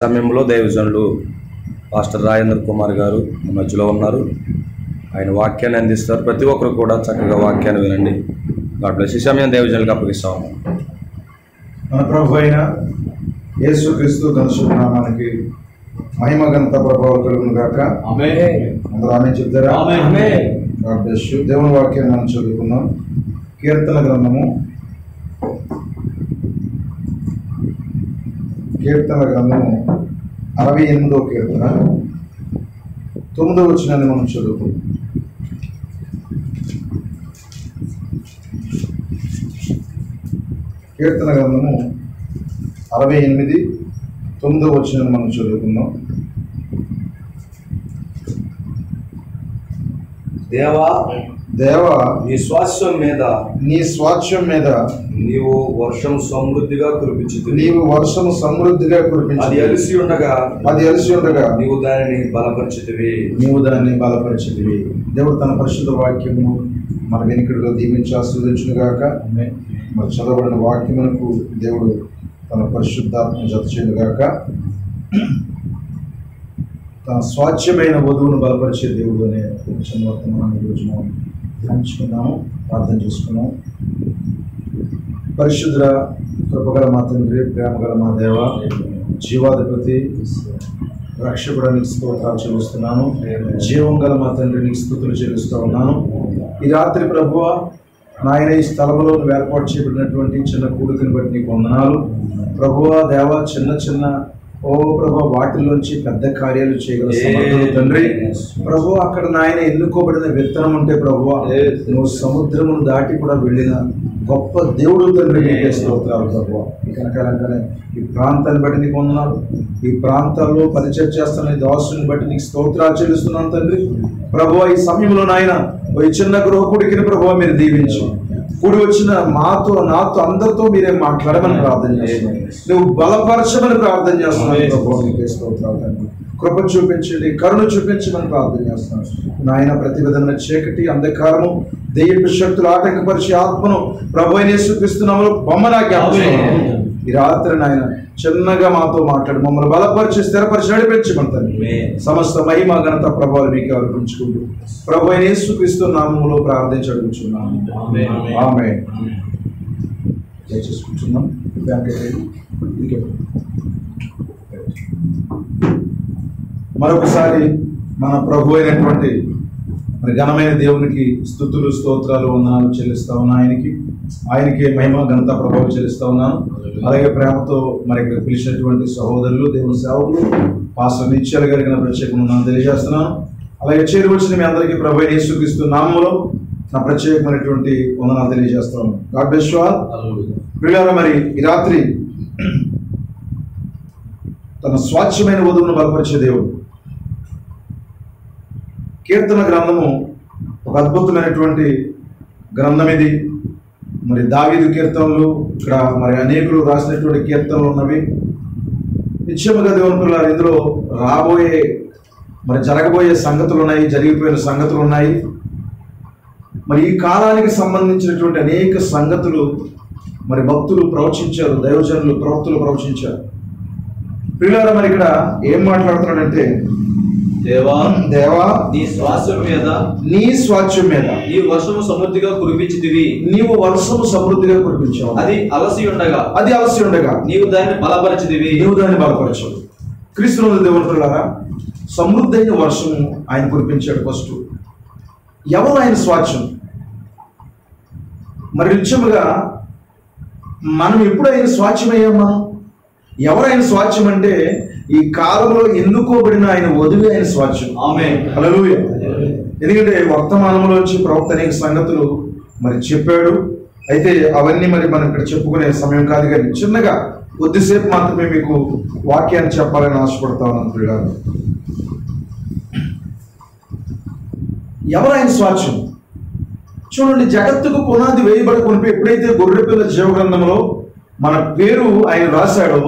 సమయంలో దైవజనులు పాస్టర్ రాజేంద్ర కుమార్ గారు ఈ మధ్యలో ఉన్నారు. ఆయన వాక్యాన్ని అందిస్తారు. ప్రతి ఒక్కరు కూడా చక్కగా వాక్యాన్ని వినండి. God bless. ఈ సమయం దైవజనులకు అప్పగిస్తా ఉన్నాం. మన ప్రభు అయిన యేసుక్రీస్తు ఘనశుభ నామానికి మహిమ ఘనత ప్రభావం కలుగును గాక. ఆమేన్. అందరూ ఆమేన్ చెప్తారా? ఆమేన్. God bless you. దేవుని వాక్యాన్ని మనం చదువుకుందాం. కీర్తన గ్రంథము 68వ కీర్తన 9వ వచనాన్ని మనం చదువుకుందాం. కీర్తన గ్రంథము 68 9వ వచనాన్ని మనం చదువుకుందాం. దేవా నీ స్వాస్థ్యం మీద నీ స్వాస్థ్యం మీద నీవు వర్షం సమృద్ధిగా కురిపించుదు. నీవు వర్షము సమృద్ధిగా కురిపించు. అది అలసి ఉండగా నీవు దానిని బలపరిచితివి. దేవుడు తన పరిశుద్ధ వాక్యము మన వెనుకడిలో దీవించి ఆశీర్వదించునుగాక. మరి చదవబడిన వాక్యమునకు దేవుడు తన పరిశుద్ధాత్మ జత చేయునుగాక. తన స్వాచ్ఛమైన వధువును బలపరిచే దేవుడు అనే చిన్న వర్తమానాన్ని ఈరోజు మనం ధ్యానించుకున్నాము, ప్రార్థన చేసుకున్నాము. పరిశుద్ధ కృపగల మా తండ్రి, ప్రేమగల మా దేవ, జీవాధిపతి, రక్షకుడానికి స్తోత్రాలు చెల్లిస్తున్నాను. జీవం గల మా తండ్రి నీకు స్తుతులు చెల్లిస్తూ ఉన్నాను. ఈ రాత్రి ప్రభువ నాయన ఈ స్థలంలో నువ్వు ఏర్పాటు చేయబడినటువంటి చిన్న కూడికని బట్టి నీకు వందనాలు ప్రభువ. దేవ చిన్న ఓ ప్రభు వాటిలోంచి పెద్ద కార్యాలు చేయగల సమర్థుడు తండ్రి. ప్రభు అక్కడ నాయన ఎన్నుకోబడిన విత్తనం ఉంటే ప్రభువ నువ్వు సముద్రమును దాటి కూడా వెళ్ళిన గొప్ప దేవుడు తండ్రి. నీకే స్తోత్రాలు ప్రభువ. కనుకనే ఈ ప్రాంతాన్ని బట్టి నీకు వందనాలు. ఈ ప్రాంతాల్లో పరిచయం చేస్తున్న ఈ దాసుని బట్టి నీకు స్తోత్రాలు చెల్లిస్తున్నాను తండ్రి. ప్రభువ ఈ సమయంలో నాయన ఈ చిన్న గృహకుడికి ప్రభువ మీరు దీవించు. కూడి వచ్చిన నాతో అందరితో మీరే మాట్లాడమని ప్రార్థన చేస్తున్నాను. నువ్వు బలపరచమని ప్రార్థన చేస్తున్నాను ప్రభువా. నీకే స్తోత్రాలు తండ్రి. కృప చూపించండి, కరుణ చూపించమని ప్రార్థన చేస్తున్నాను నాయన. ప్రతి విధమైన చీకటి, అంధకారము, దెయ్యపు శక్తులు ఆటంకపరిచే ఆత్మను ప్రభువైన యేసుక్రీస్తునామములో బొమ్మనాకి ఈ రాత్రి నాయన చిన్నగా మాతో మాట్లాడి మమ్మల్ని బలపరిచి స్థిరపరిచి నడిపించమంటాను. సమస్త మహిమ ఘనత ప్రభావాలు మీకే అర్పించుకుంటూ ప్రభువైన యేసుక్రీస్తు నామములో ప్రార్థించి అడుగుచున్నాము. ఆమేన్. చేసుకుంటున్నాం. మరొకసారి మన ప్రభు అయినటువంటి మరి ఘనమైన దేవునికి స్తుతులు, స్తోత్రాలు, వందనాలు చెల్లిస్తా ఉన్నాను. ఆయనకి మహిమ ఘనత ప్రభావం చెల్లిస్తా ఉన్నాను. అలాగే ప్రేమతో మరి ఇక్కడ పిలిచినటువంటి సహోదరులు, దేవుని సేవకులు, పాస్టర్ నిత్యాలు గారికి నా ప్రత్యేకంగా తెలియజేస్తున్నాను. అలాగే చేరువచ్చిన మీ అందరికీ ప్రభు యేసుక్రీస్తు నామములో నా ప్రత్యేకమైనటువంటి వందనాలు తెలియజేస్తున్నాను. God bless you all. ప్రియులారా, మరి ఈ రాత్రి తన స్వాచ్ఛమైన వధువును బలపరిచే దేవుడు. కీర్తన గ్రంథము ఒక అద్భుతమైనటువంటి గ్రంథం ఇది. మరి దావీదు కీర్తనలు, ఇక్కడ మరి అనేకులు రాసినటువంటి కీర్తనలు ఉన్నవి. నిత్యముగా దేవుని పిల్లలు ఇందులో రాబోయే మరి జరగబోయే సంగతులు ఉన్నాయి, జరిగిపోయిన సంగతులు ఉన్నాయి. మరి ఈ కాలానికి సంబంధించినటువంటి అనేక సంగతులు మరి భక్తులు ప్రవచించారు, దైవజనులు, ప్రవక్తలు ప్రవచించారు. ప్రియులారా, మరి ఇక్కడ ఏం మాట్లాడుతున్నాడంటే, దేవా నీ స్వాస్థ్యం మీద నీవు వర్షము సమృద్ధిగా కురిపించితివి. నీవు వర్షము సమృద్ధిగా కురిపించావు. అది అలసి ఉండగా నీవు దాన్ని బలపరచు. క్రీస్తునందు దేవుని పిల్లారా, సమృద్ధైన వర్షము ఆయన కురిపించాడు. ఫస్ట్ ఎవరు ఆయన స్వాచ్ఛం? మరి నిత్యముగా మనం ఎప్పుడు ఆయన స్వాచ్ఛమయ్యాం? మనం ఎవరైనా స్వాచ్ఛం అంటే ఈ కాలంలో ఎన్నుకోబడిన ఆయన వధువు ఆయన స్వాచ్ఛం. ఆమేన్. హల్లెలూయా. ఎందుకంటే వర్తమానంలోంచి ప్రవక్త అనేక సంగతులు మరి చెప్పాడు. అయితే అవన్నీ మరి మనం ఇక్కడ చెప్పుకునే సమయం కాదు, కానీ చిన్నగా కొద్దిసేపు మాత్రమే మీకు వాక్యాన్ని చెప్పాలని ఆశపడతా ఉన్నాను. ప్రియులారా, ఎవరైనా స్వాచ్ఛం చూడండి. జగత్తుకు పునాది వేయబడి కొనిపి ఎప్పుడైతే గొర్రెపిల్ల జీవగ్రంథంలో మన పేరు ఆయన రాశాడో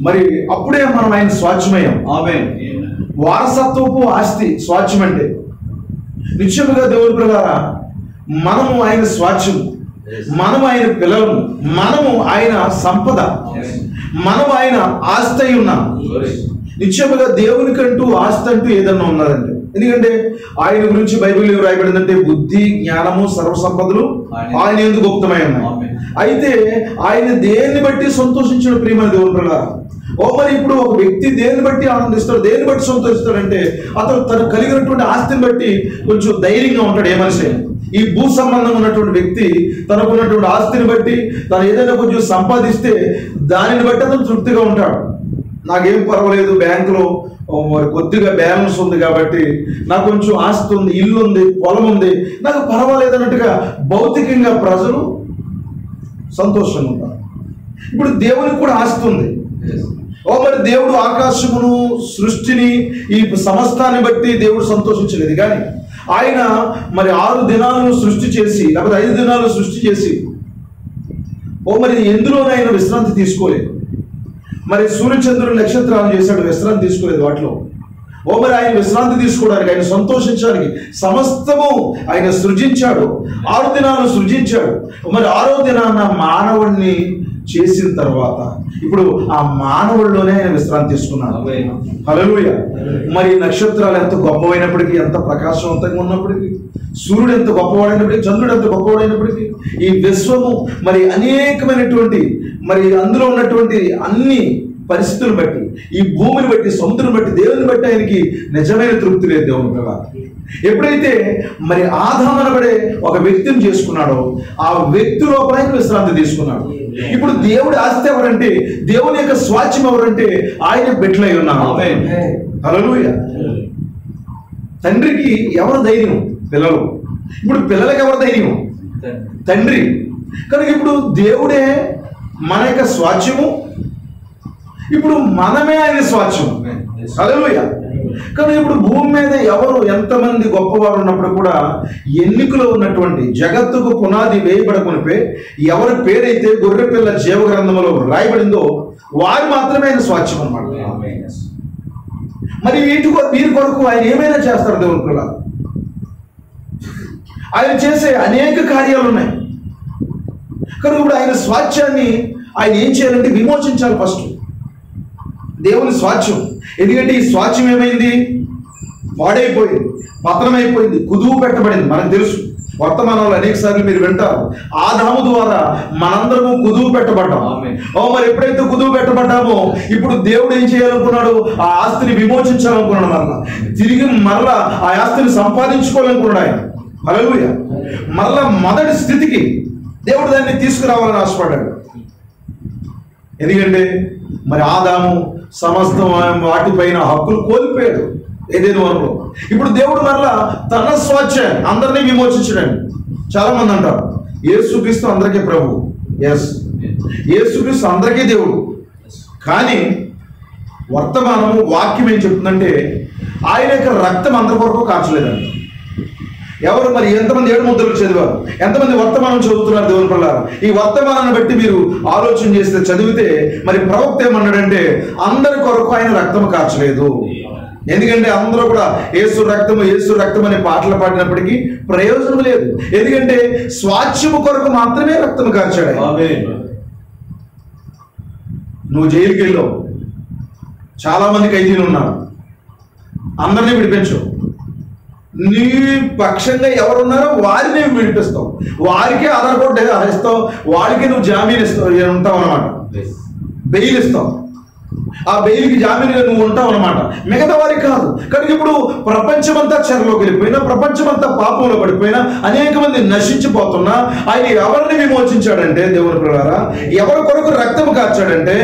మరి అప్పుడే మనం ఆయన స్వాచ్ఛమయ్యాం. ఆమేన్. వారసత్వపు ఆస్తి స్వాచ్ఛం అంటే. నిత్యముగా దేవుని పిల్లలారా, మనము ఆయన స్వాచ్ఛము, మనము ఆయన పిల్లలము, మనము ఆయన సంపద. మనం ఆయన ఆస్తి అయి ఉన్నాం. నిశ్చయముగా దేవునికంటూ ఆస్తి అంటూ ఏదన్నా ఉన్నదండి. ఎందుకంటే ఆయన గురించి బైబిల్లో రాయబడిందంటే బుద్ధి, జ్ఞానము, సర్వసంపదలు ఆయన ఎందుకు గుప్తమై ఉన్నాయి. అయితే ఆయన దేన్ని బట్టి సంతోషించిన ప్రియమైన దేవుని పిల్లలారా, మరి ఇప్పుడు ఒక వ్యక్తి దేన్ని బట్టి ఆనందిస్తాడు, దేన్ని బట్టి సంతోషిస్తాడంటే అతను తను కలిగినటువంటి ఆస్తిని బట్టి కొంచెం ధైర్యంగా ఉంటాడు. ఏ మనిషి ఈ భూ సంబంధం ఉన్నటువంటి వ్యక్తి తనకున్నటువంటి ఆస్తిని బట్టి తను ఏదైనా కొంచెం సంపాదిస్తే దానిని బట్టి అతను తృప్తిగా ఉంటాడు. నాకేం పర్వాలేదు, బ్యాంకులో కొద్దిగా బ్యాలెన్స్ ఉంది కాబట్టి నాకు కొంచెం ఆస్తి ఉంది, ఇల్లు ఉంది, పొలం ఉంది, నాకు పర్వాలేదు అన్నట్టుగా భౌతికంగా ప్రజలు సంతోషంగా ఉంటారు. ఇప్పుడు దేవునికి కూడా ఆస్తి ఉంది. మరి దేవుడు ఆకాశమును, సృష్టిని, ఈ సమస్తాన్ని బట్టి దేవుడు సంతోషించలేదు. కానీ ఆయన మరి 6 దినాలను సృష్టి చేసి, లేకపోతే 5 దినాలు సృష్టి చేసి మరి ఎందులోనే ఆయన విశ్రాంతి తీసుకోలేదు. మరి సూర్యచంద్రుడు, నక్షత్రాలు చేశాడు, విశ్రాంతి తీసుకోలేదు వాటిలో. మరి ఆయన విశ్రాంతి తీసుకోవడానికి, ఆయన సంతోషించడానికి సమస్తము ఆయన సృజించాడు. 6 దినాలు సృజించాడు. మరి 6వ దినాన మానవుడిని చేసిన తర్వాత ఇప్పుడు ఆ మానవుడిలోనే ఆయన విశ్రాంతి తీసుకున్నాడు. హల్లెలూయా. మరి నక్షత్రాలు ఎంత గొప్పవైనప్పటికీ, ఎంత ప్రకాశవంతంగా ఉన్నప్పటికీ, సూర్యుడు ఎంత గొప్పవాడైనప్పటికీ, చంద్రుడు ఎంత గొప్పవాడైనప్పటికీ, ఈ విశ్వము మరి అనేకమైనటువంటి మరి అందులో ఉన్నటువంటి అన్ని పరిస్థితులను బట్టి, ఈ భూమిని బట్టి, సముద్రం బట్టి, దేవుని బట్టి ఆయనకి నిజమైన తృప్తి లేదు. దేవుని పిల్లల, ఎప్పుడైతే మరి ఆదాము అనబడే ఒక వ్యక్తిని చేసుకున్నాడో ఆ వ్యక్తి లోపల ఆయన విశ్రాంతి తీసుకున్నాడు. ఇప్పుడు దేవుడి ఆస్తి ఎవరంటే, దేవుని యొక్క స్వాచ్యం ఎవరంటే ఆయన బిడ్డలై ఉన్నారు. హల్లెలూయా. తండ్రికి ఎవరు ధైర్యం? పిల్లలు. ఇప్పుడు పిల్లలకి ఎవరు ధైర్యం? తండ్రి. కనుక ఇప్పుడు దేవుడే మన యొక్క స్వాచ్యము, ఇప్పుడు మనమే ఆయన స్వాచ్యం. హల్లెలూయా. కానీ ఇప్పుడు భూమి మీద ఎవరు ఎంతమంది గొప్పవారు ఉన్నప్పుడు కూడా ఎన్నికలో ఉన్నటువంటి జగత్తుకు పునాది వేయబడకునిపే ఎవరి పేరైతే గొర్రెపిల్ల జీవ గ్రంథంలో రాయబడిందో వారు మాత్రమే ఆయన స్వాచ్యం అన్నమాట. మరి వీరి కొరకు ఆయన ఏమైనా చేస్తారు. దేవుని కూడా ఆయన చేసే అనేక కార్యాలు ఉన్నాయి. కానీ ఇప్పుడు ఆయన స్వాచ్యాన్ని ఆయన ఏం చేయాలంటే విమోచించాలి ఫస్ట్. దేవుని స్వాచ్యం. ఎందుకంటే ఈ స్వాచ్యం ఏమైంది? పాడైపోయింది, పతనమైపోయింది, కుదువు పెట్టబడింది. మనకు తెలుసు, వర్తమానంలో అనేక సార్లు మీరు వింటారు, ఆదాము ద్వారా మనందరము కుదువు పెట్టబడ్డాం. మరి ఎప్పుడైతే కుదువు పెట్టబడ్డామో ఇప్పుడు దేవుడు ఏం చేయాలనుకున్నాడు? ఆ ఆస్తిని విమోచించాలనుకున్నాడు. మరలా తిరిగి మరలా ఆ ఆస్తిని సంపాదించుకోవాలనుకున్నాడు ఆయన. హల్లెలూయా. మరలా మొదటి స్థితికి దేవుడు దాన్ని తీసుకురావాలని ఆశపడ్డాడు. ఎందుకంటే మరి ఆదాము సమస్తం వాటిపైన హక్కులు కోల్పోయాడు ఏదైనా వరంలో. ఇప్పుడు దేవుడు మరలా తన స్వాచ్యాన్ని అందరినీ విమోచించడానికి. చాలా మంది అంటారు యేసుక్రీస్తు అందరికీ ప్రభు. ఎస్, యేసుక్రీస్తు అందరికీ దేవుడు. కానీ వర్తమానము వాక్యం ఏం చెప్తుందంటే ఆయన యొక్క రక్తం అందరి కొరకు కాచలేదండి. ఎవరు మరి ఎంతమంది 7 ముద్రలు చదివారు? ఎంతమంది వర్తమానం చదువుతున్నారు? దేవుని పిల్లలారా, ఈ వర్తమానాన్ని బట్టి మీరు ఆలోచన చేస్తే, చదివితే మరి ప్రవక్త ఏమన్నాడంటే అందరి కొరకు ఆయన రక్తం కార్చలేదు. ఎందుకంటే అందరూ కూడా యేసు రక్తము, యేసు రక్తం అనే పాటలు పాడినప్పటికీ ప్రయోజనం లేదు. ఎందుకంటే స్వాచ్యము కొరకు మాత్రమే రక్తం కార్చాడు. నువ్వు జైలుకి వెళ్ళావు, చాలా మంది ఖైదీలు ఉన్నారు, అందరినీ విడిపించు. నీ పక్షంగా ఎవరున్నారో వారిని విడిపిస్తావు, వారికే ఆధార్ కార్డు ఇస్తావు, వాడికి నువ్వు జామీన్ ఉంటావు అనమాట, బెయిల్ ఇస్తావు. ఆ బెయిల్కి జామీన్గా నువ్వు ఉంటావు అనమాట, మిగతా వారికి కాదు. కానీ ఇప్పుడు ప్రపంచమంతా చెరలోకి వెళ్ళిపోయినా, ప్రపంచమంతా పాపంలో పడిపోయినా, అనేక మంది నశించిపోతున్నా ఆయన ఎవరిని విమోచించాడంటే, దేవుని పిల్లలారా, ఎవరి కొరకు రక్తము కార్చాడంటే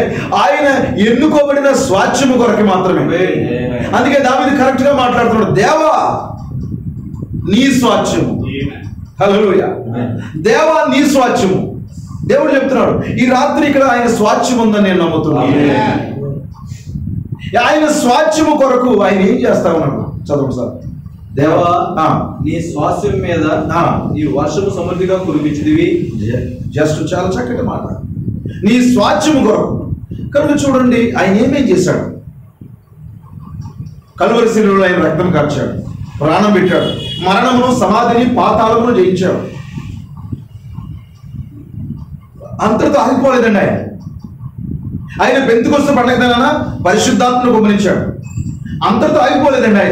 ఆయన ఎన్నుకోబడిన స్వాచ్యము కొరకు మాత్రమే. అందుకే దావీదు కరెక్ట్ గా మాట్లాడుతున్నాడు, దేవా నీ స్వాచ్యము. హల్లెలూయా. దేవా నీ స్వాచ్యము. దేవుడు చెప్తున్నాడు ఈ రాత్రి ఇక్కడ ఆయన స్వాచ్యం ఉందని నేను నమ్ముతున్నాను. ఆయన స్వాచ్యము కొరకు ఆయన ఏం చేస్తా ఉన్నాడు? చదవండి సార్. దేవా నీ స్వాస్యం మీద నీ వర్షము సమృద్ధిగా కురిపించిదివి. జస్ట్ చాలా చక్కటి మాట. నీ స్వాచ్యము కొరకు. కనుక చూడండి ఆయన ఏమేం చేశాడు? కలువరి శిలువలో ఆయన రక్తం కార్చాడు, ప్రాణం పెట్టాడు, మరణమును, సమాధిని, పాతాళమును జయించాడు. అంతటితో ఆగిపోలేదండి ఆయన. ఆయన పెంతెకొస్తు పండగ దినాన పరిశుద్ధాత్మను కుమ్మరించాడు. అంతటితో ఆగిపోలేదండి.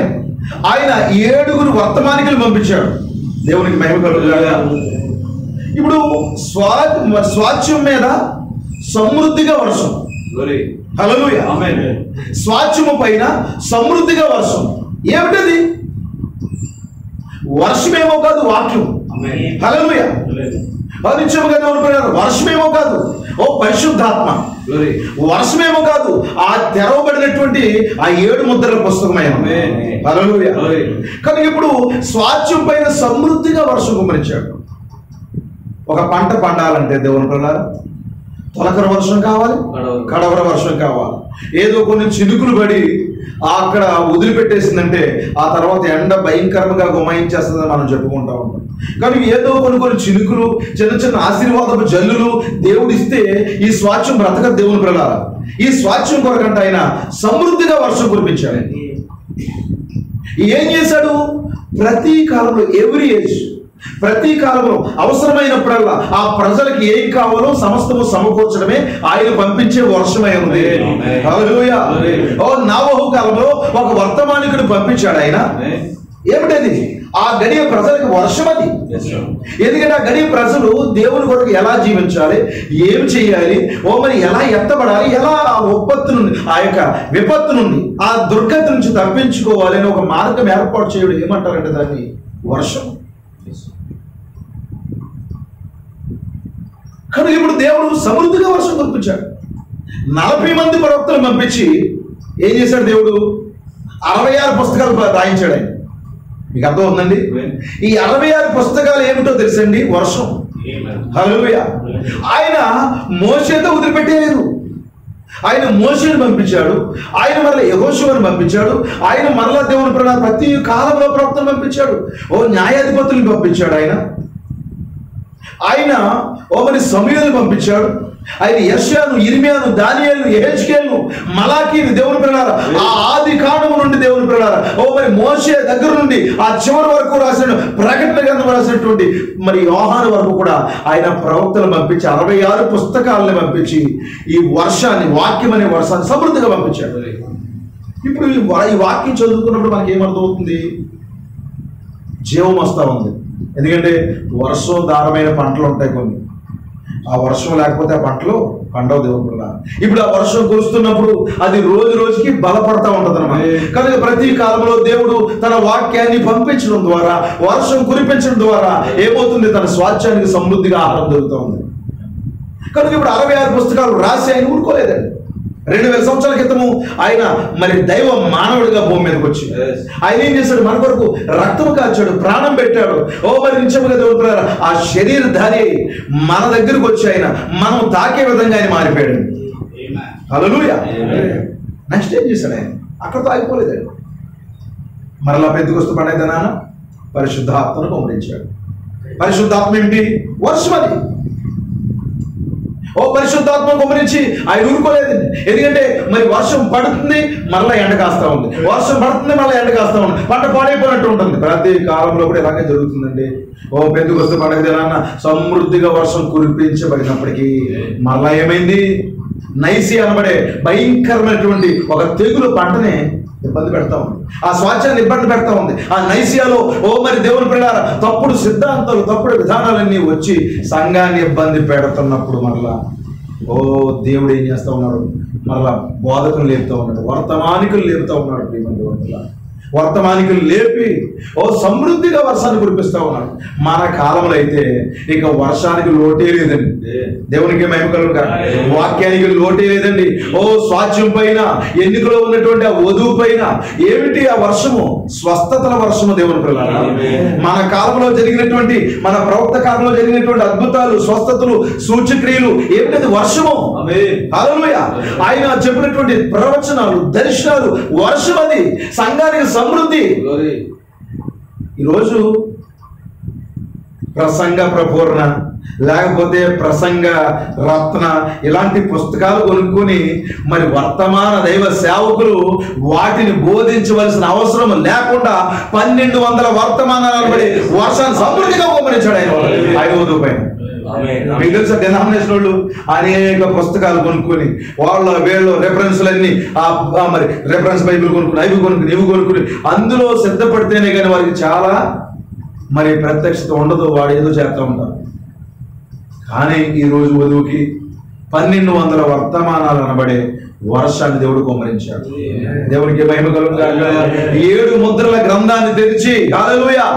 ఆయన 7 వర్తమానికులు పంపించాడు. దేవునికి మహిమ కలుగుగాక. ఇప్పుడు స్వాచ్యం మీద సమృద్ధిగా వర్షం. హల్లెలూయా. స్వాచ్యము పైన సమృద్ధిగా వర్షం. ఏమిటది? వర్షమేమో కాదు, వాక్యం. హల్లెలూయా. నిత్యముగా దేవుడు వర్షమేమో కాదు, ఓ పరిశుద్ధాత్మ. వర్షమేమో కాదు, ఆ తెరవబడినటువంటి ఆ 7 ముద్రల పుస్తకమైన. హల్లెలూయా. కానీ ఇప్పుడు స్వాచ్యం పైన సమృద్ధిగా వర్షం కుమ్మరించాడు. ఒక పంట పండాలంటే దేవుని పిల్లలారా తొలకర వర్షం కావాలి, కడవర వర్షం కావాలి. ఏదో కొన్ని చినుకులు పడి అక్కడ వదిలిపెట్టేసిందంటే ఆ తర్వాత ఎండ భయంకరంగా గుమాయించేస్తుందని మనం చెప్పుకుంటా ఉంటాం. కానీ ఏదో కొన్ని చినుకులు, చిన్న ఆశీర్వాదపు జల్లులు దేవుడు ఇస్తే ఈ స్వాచ్యం బ్రతక. దేవుని పిల్లలారా, ఈ స్వాచ్యం కొరకంటే ఆయన సమృద్ధిగా వర్షం కురిపించాడు. ఏం చేశాడు? ప్రతి కాలంలో, ఎవ్రీ ఏజ్, ప్రతి కాలంలో అవసరమైనప్పుడల్లా ఆ ప్రజలకు ఏం కావాలో సమస్తము సమకూర్చడమే ఆయన పంపించే వర్షమై ఉంది. హల్లెలూయా. నోవహు కాలంలో ఒక వర్తమానికుడు పంపించాడు ఆయన. ఏమిటది? ఆ గడియ ప్రజలకు వర్షం అది. ఎందుకంటే ఆ గడియ ప్రజలు దేవుని కొరకు ఎలా జీవించాలి, ఏం చేయాలి, మరి ఎలా ఎత్తబడాలి, ఎలా ఆ విపత్తు నుండి, ఆ యొక్క విపత్తు నుండి, ఆ దుర్గతి నుంచి తప్పించుకోవాలి అని ఒక మార్గం ఏర్పాటు చేయడం ఏమంటారంటే దాన్ని వర్షం. కానీ ఇప్పుడు దేవుడు సమృద్ధిగా వర్షం కురిపించాడు. 40 మంది ప్రవక్తలు పంపించి ఏం చేశాడు దేవుడు? 66 పుస్తకాలు రాయించాడు ఆయన. మీకు అర్థం అవుతుందండి? ఈ 66 పుస్తకాలు ఏమిటో తెలుసండి? వర్షం. హల్లెలూయా. ఆయన మోషేతో వదిలిపెట్టేలేదు. ఆయన మోషేని పంపించాడు, ఆయన మరలా యెహోషువను పంపించాడు, ఆయన మరలా దేవుని ప్రతి కాలంలో ప్రవక్తను పంపించాడు. న్యాయాధిపతులను పంపించాడు ఆయన మరి సమూయేలును పంపించాడు. ఆయన యెషయాను, ఇర్మియాను, దానియేలును, యెహెజ్కేలును, మలాకీని దేవుని పిల్లలారా ఆ ఆది కాండము నుండి దేవుని పిల్లలారా మరి మోషే దగ్గర నుండి ఆ చివరి వరకు రాసిన ప్రకటన గ్రంథం రాసినటువంటి మరి యోహాను వరకు కూడా ఆయన ప్రవక్తలు పంపించి 66 పుస్తకాలను పంపించి ఈ వర్షాన్ని, వాక్యం అనే వర్షాన్ని సమృద్ధిగా పంపించాడు. ఇప్పుడు ఈ వాక్యం చదువుకున్నప్పుడు మనకి ఏమర్థమవుతుంది? జీవం వస్తూ ఉంది. ఎందుకంటే వర్షోధారమైన పంటలు ఉంటాయి కొన్ని. ఆ వర్షం లేకపోతే ఆ పంటలు పండవు దేవుడు. ఇప్పుడు ఆ వర్షం కురుస్తున్నప్పుడు అది రోజు రోజుకి బలపడతా ఉంటది అన్నమాట. కనుక ప్రతి కాలంలో దేవుడు తన వాక్యాన్ని పంపించడం ద్వారా, వర్షం కురిపించడం ద్వారా ఏమవుతుంది? తన స్వాచ్యానికి సమృద్ధిగా ఆహారం దొరుకుతూ ఉంది. కనుక ఇప్పుడు 66 పుస్తకాలు రాసి ఆయన ఊరుకోలేదండి. 2000 సంవత్సరాల క్రితము ఆయన మరి దైవ మానవుడిగా భూమి మీదకి వచ్చి ఆయన ఏం చేశాడు? మన కొరకు రక్తం కాల్చాడు, ప్రాణం పెట్టాడు. మరి నిత్యముగా దేవుడు ఆ శరీరధారి మన దగ్గరకు వచ్చి ఆయన మనం తాకే విధంగా ఆయన మారిపోయాడు. హల్లెలూయా. నెక్స్ట్ ఏం చేశాడు? ఆయన అక్కడతో ఆగిపోలేదండి. మరలా పెంతెకొస్తు పండగ దినాన పరిశుద్ధాత్మను కుమ్మరించాడు. పరిశుద్ధాత్మ ఏమిటి? వర్షం అది. పరిశుద్ధాత్మ కుమ్మరించి ఆయన ఊరుకోలేదండి. ఎందుకంటే మరి వర్షం పడుతుంది, మరలా ఎండ కాస్తా ఉంది, వర్షం పడుతుంది, మళ్ళీ ఎండ కాస్తా ఉంది, పంట పాడైపోయినట్టు ఉంటుంది. ప్రతి కాలంలో కూడా ఇలాగే జరుగుతుందండి. పెంతెకొస్తు పండగ దినాన సమృద్ధిగా వర్షం కురిపించబడినప్పటికీ మరలా ఏమైంది? నైసి అనబడే భయంకరమైనటువంటి ఒక తెగులు పంటని ఇబ్బంది పెడతా ఉంది, ఆ స్వాచ్యాన్ని ఇబ్బంది పెడతా ఉంది. ఆ నైసియాలో మరి దేవుని పిల్లలారా తప్పుడు సిద్ధాంతాలు, తప్పుడు విధానాలన్నీ వచ్చి సంఘాన్ని ఇబ్బంది పెడుతున్నప్పుడు మరలా దేవుడు ఏం చేస్తా ఉన్నాడు? మరలా బోధకులు లేపుతా ఉన్నాడు, వర్తమానికులు లేపుతా ఉన్నాడు. వర్తమానికులు లేపి సమృద్ధిగా వర్షాన్ని కురిపిస్తా ఉన్నాడు. మన కాలంలో అయితే ఇక వర్షానికి లోటే లేదండి. దేవునికి మహిమ కలుగుగాక. వాక్యానికి లోటే లేదండి. స్వాచ్యం పైన, ఎన్నికలో ఉన్నటువంటి ఆ వధువు పైన ఏమిటి? ఆ వర్షము స్వస్థతల వర్షము. దేవుని పిల్లలారా మన కాలంలో జరిగినటువంటి, మన ప్రవక్త కాలంలో జరిగినటువంటి అద్భుతాలు, స్వస్థతలు, సూచక్రియలు ఏమిటది? వర్షము. హల్లెలూయా. ఆయన చెప్పినటువంటి ప్రవచనాలు, దర్శనాలు వర్షం. అది సంఘానికి సమృద్ధి. ఈరోజు ప్రసంగ ప్రపూర్ణ, లేకపోతే ప్రసంగ రత్న ఇలాంటి పుస్తకాలు కొనుక్కొని మరి వర్తమాన దైవ సేవకులు వాటిని బోధించవలసిన అవసరం లేకుండా 1200 వర్తమానాలు పడి వర్షాన్ని సమృద్ధిగా కుమ్మరించాడు ఆయన వధువు పైన. మీకు తెలుసా డినామినేషన్ వాళ్ళు అనేక పుస్తకాలు కొనుక్కొని వాళ్ళ వీళ్ళు రెఫరెన్స్లన్నీ మరి రెఫరెన్స్ బైబిల్ కొనుక్కుని ఇవి కొనుక్కుని అందులో సిద్ధపడితేనే కానీ వారికి చాలా మరి ప్రత్యక్షత ఉండదు, వాడు ఏదో చేస్తూ ఉంటారు. కానీ ఈరోజు వధువుకి 1200 వర్తమానాలు అనబడే వర్షాన్ని దేవుడు కుమ్మరించాడు. దేవుడికి మహిమ కలుగుగాక. 7 ముద్రల గ్రంథాన్ని తెరిచి హల్లెలూయా,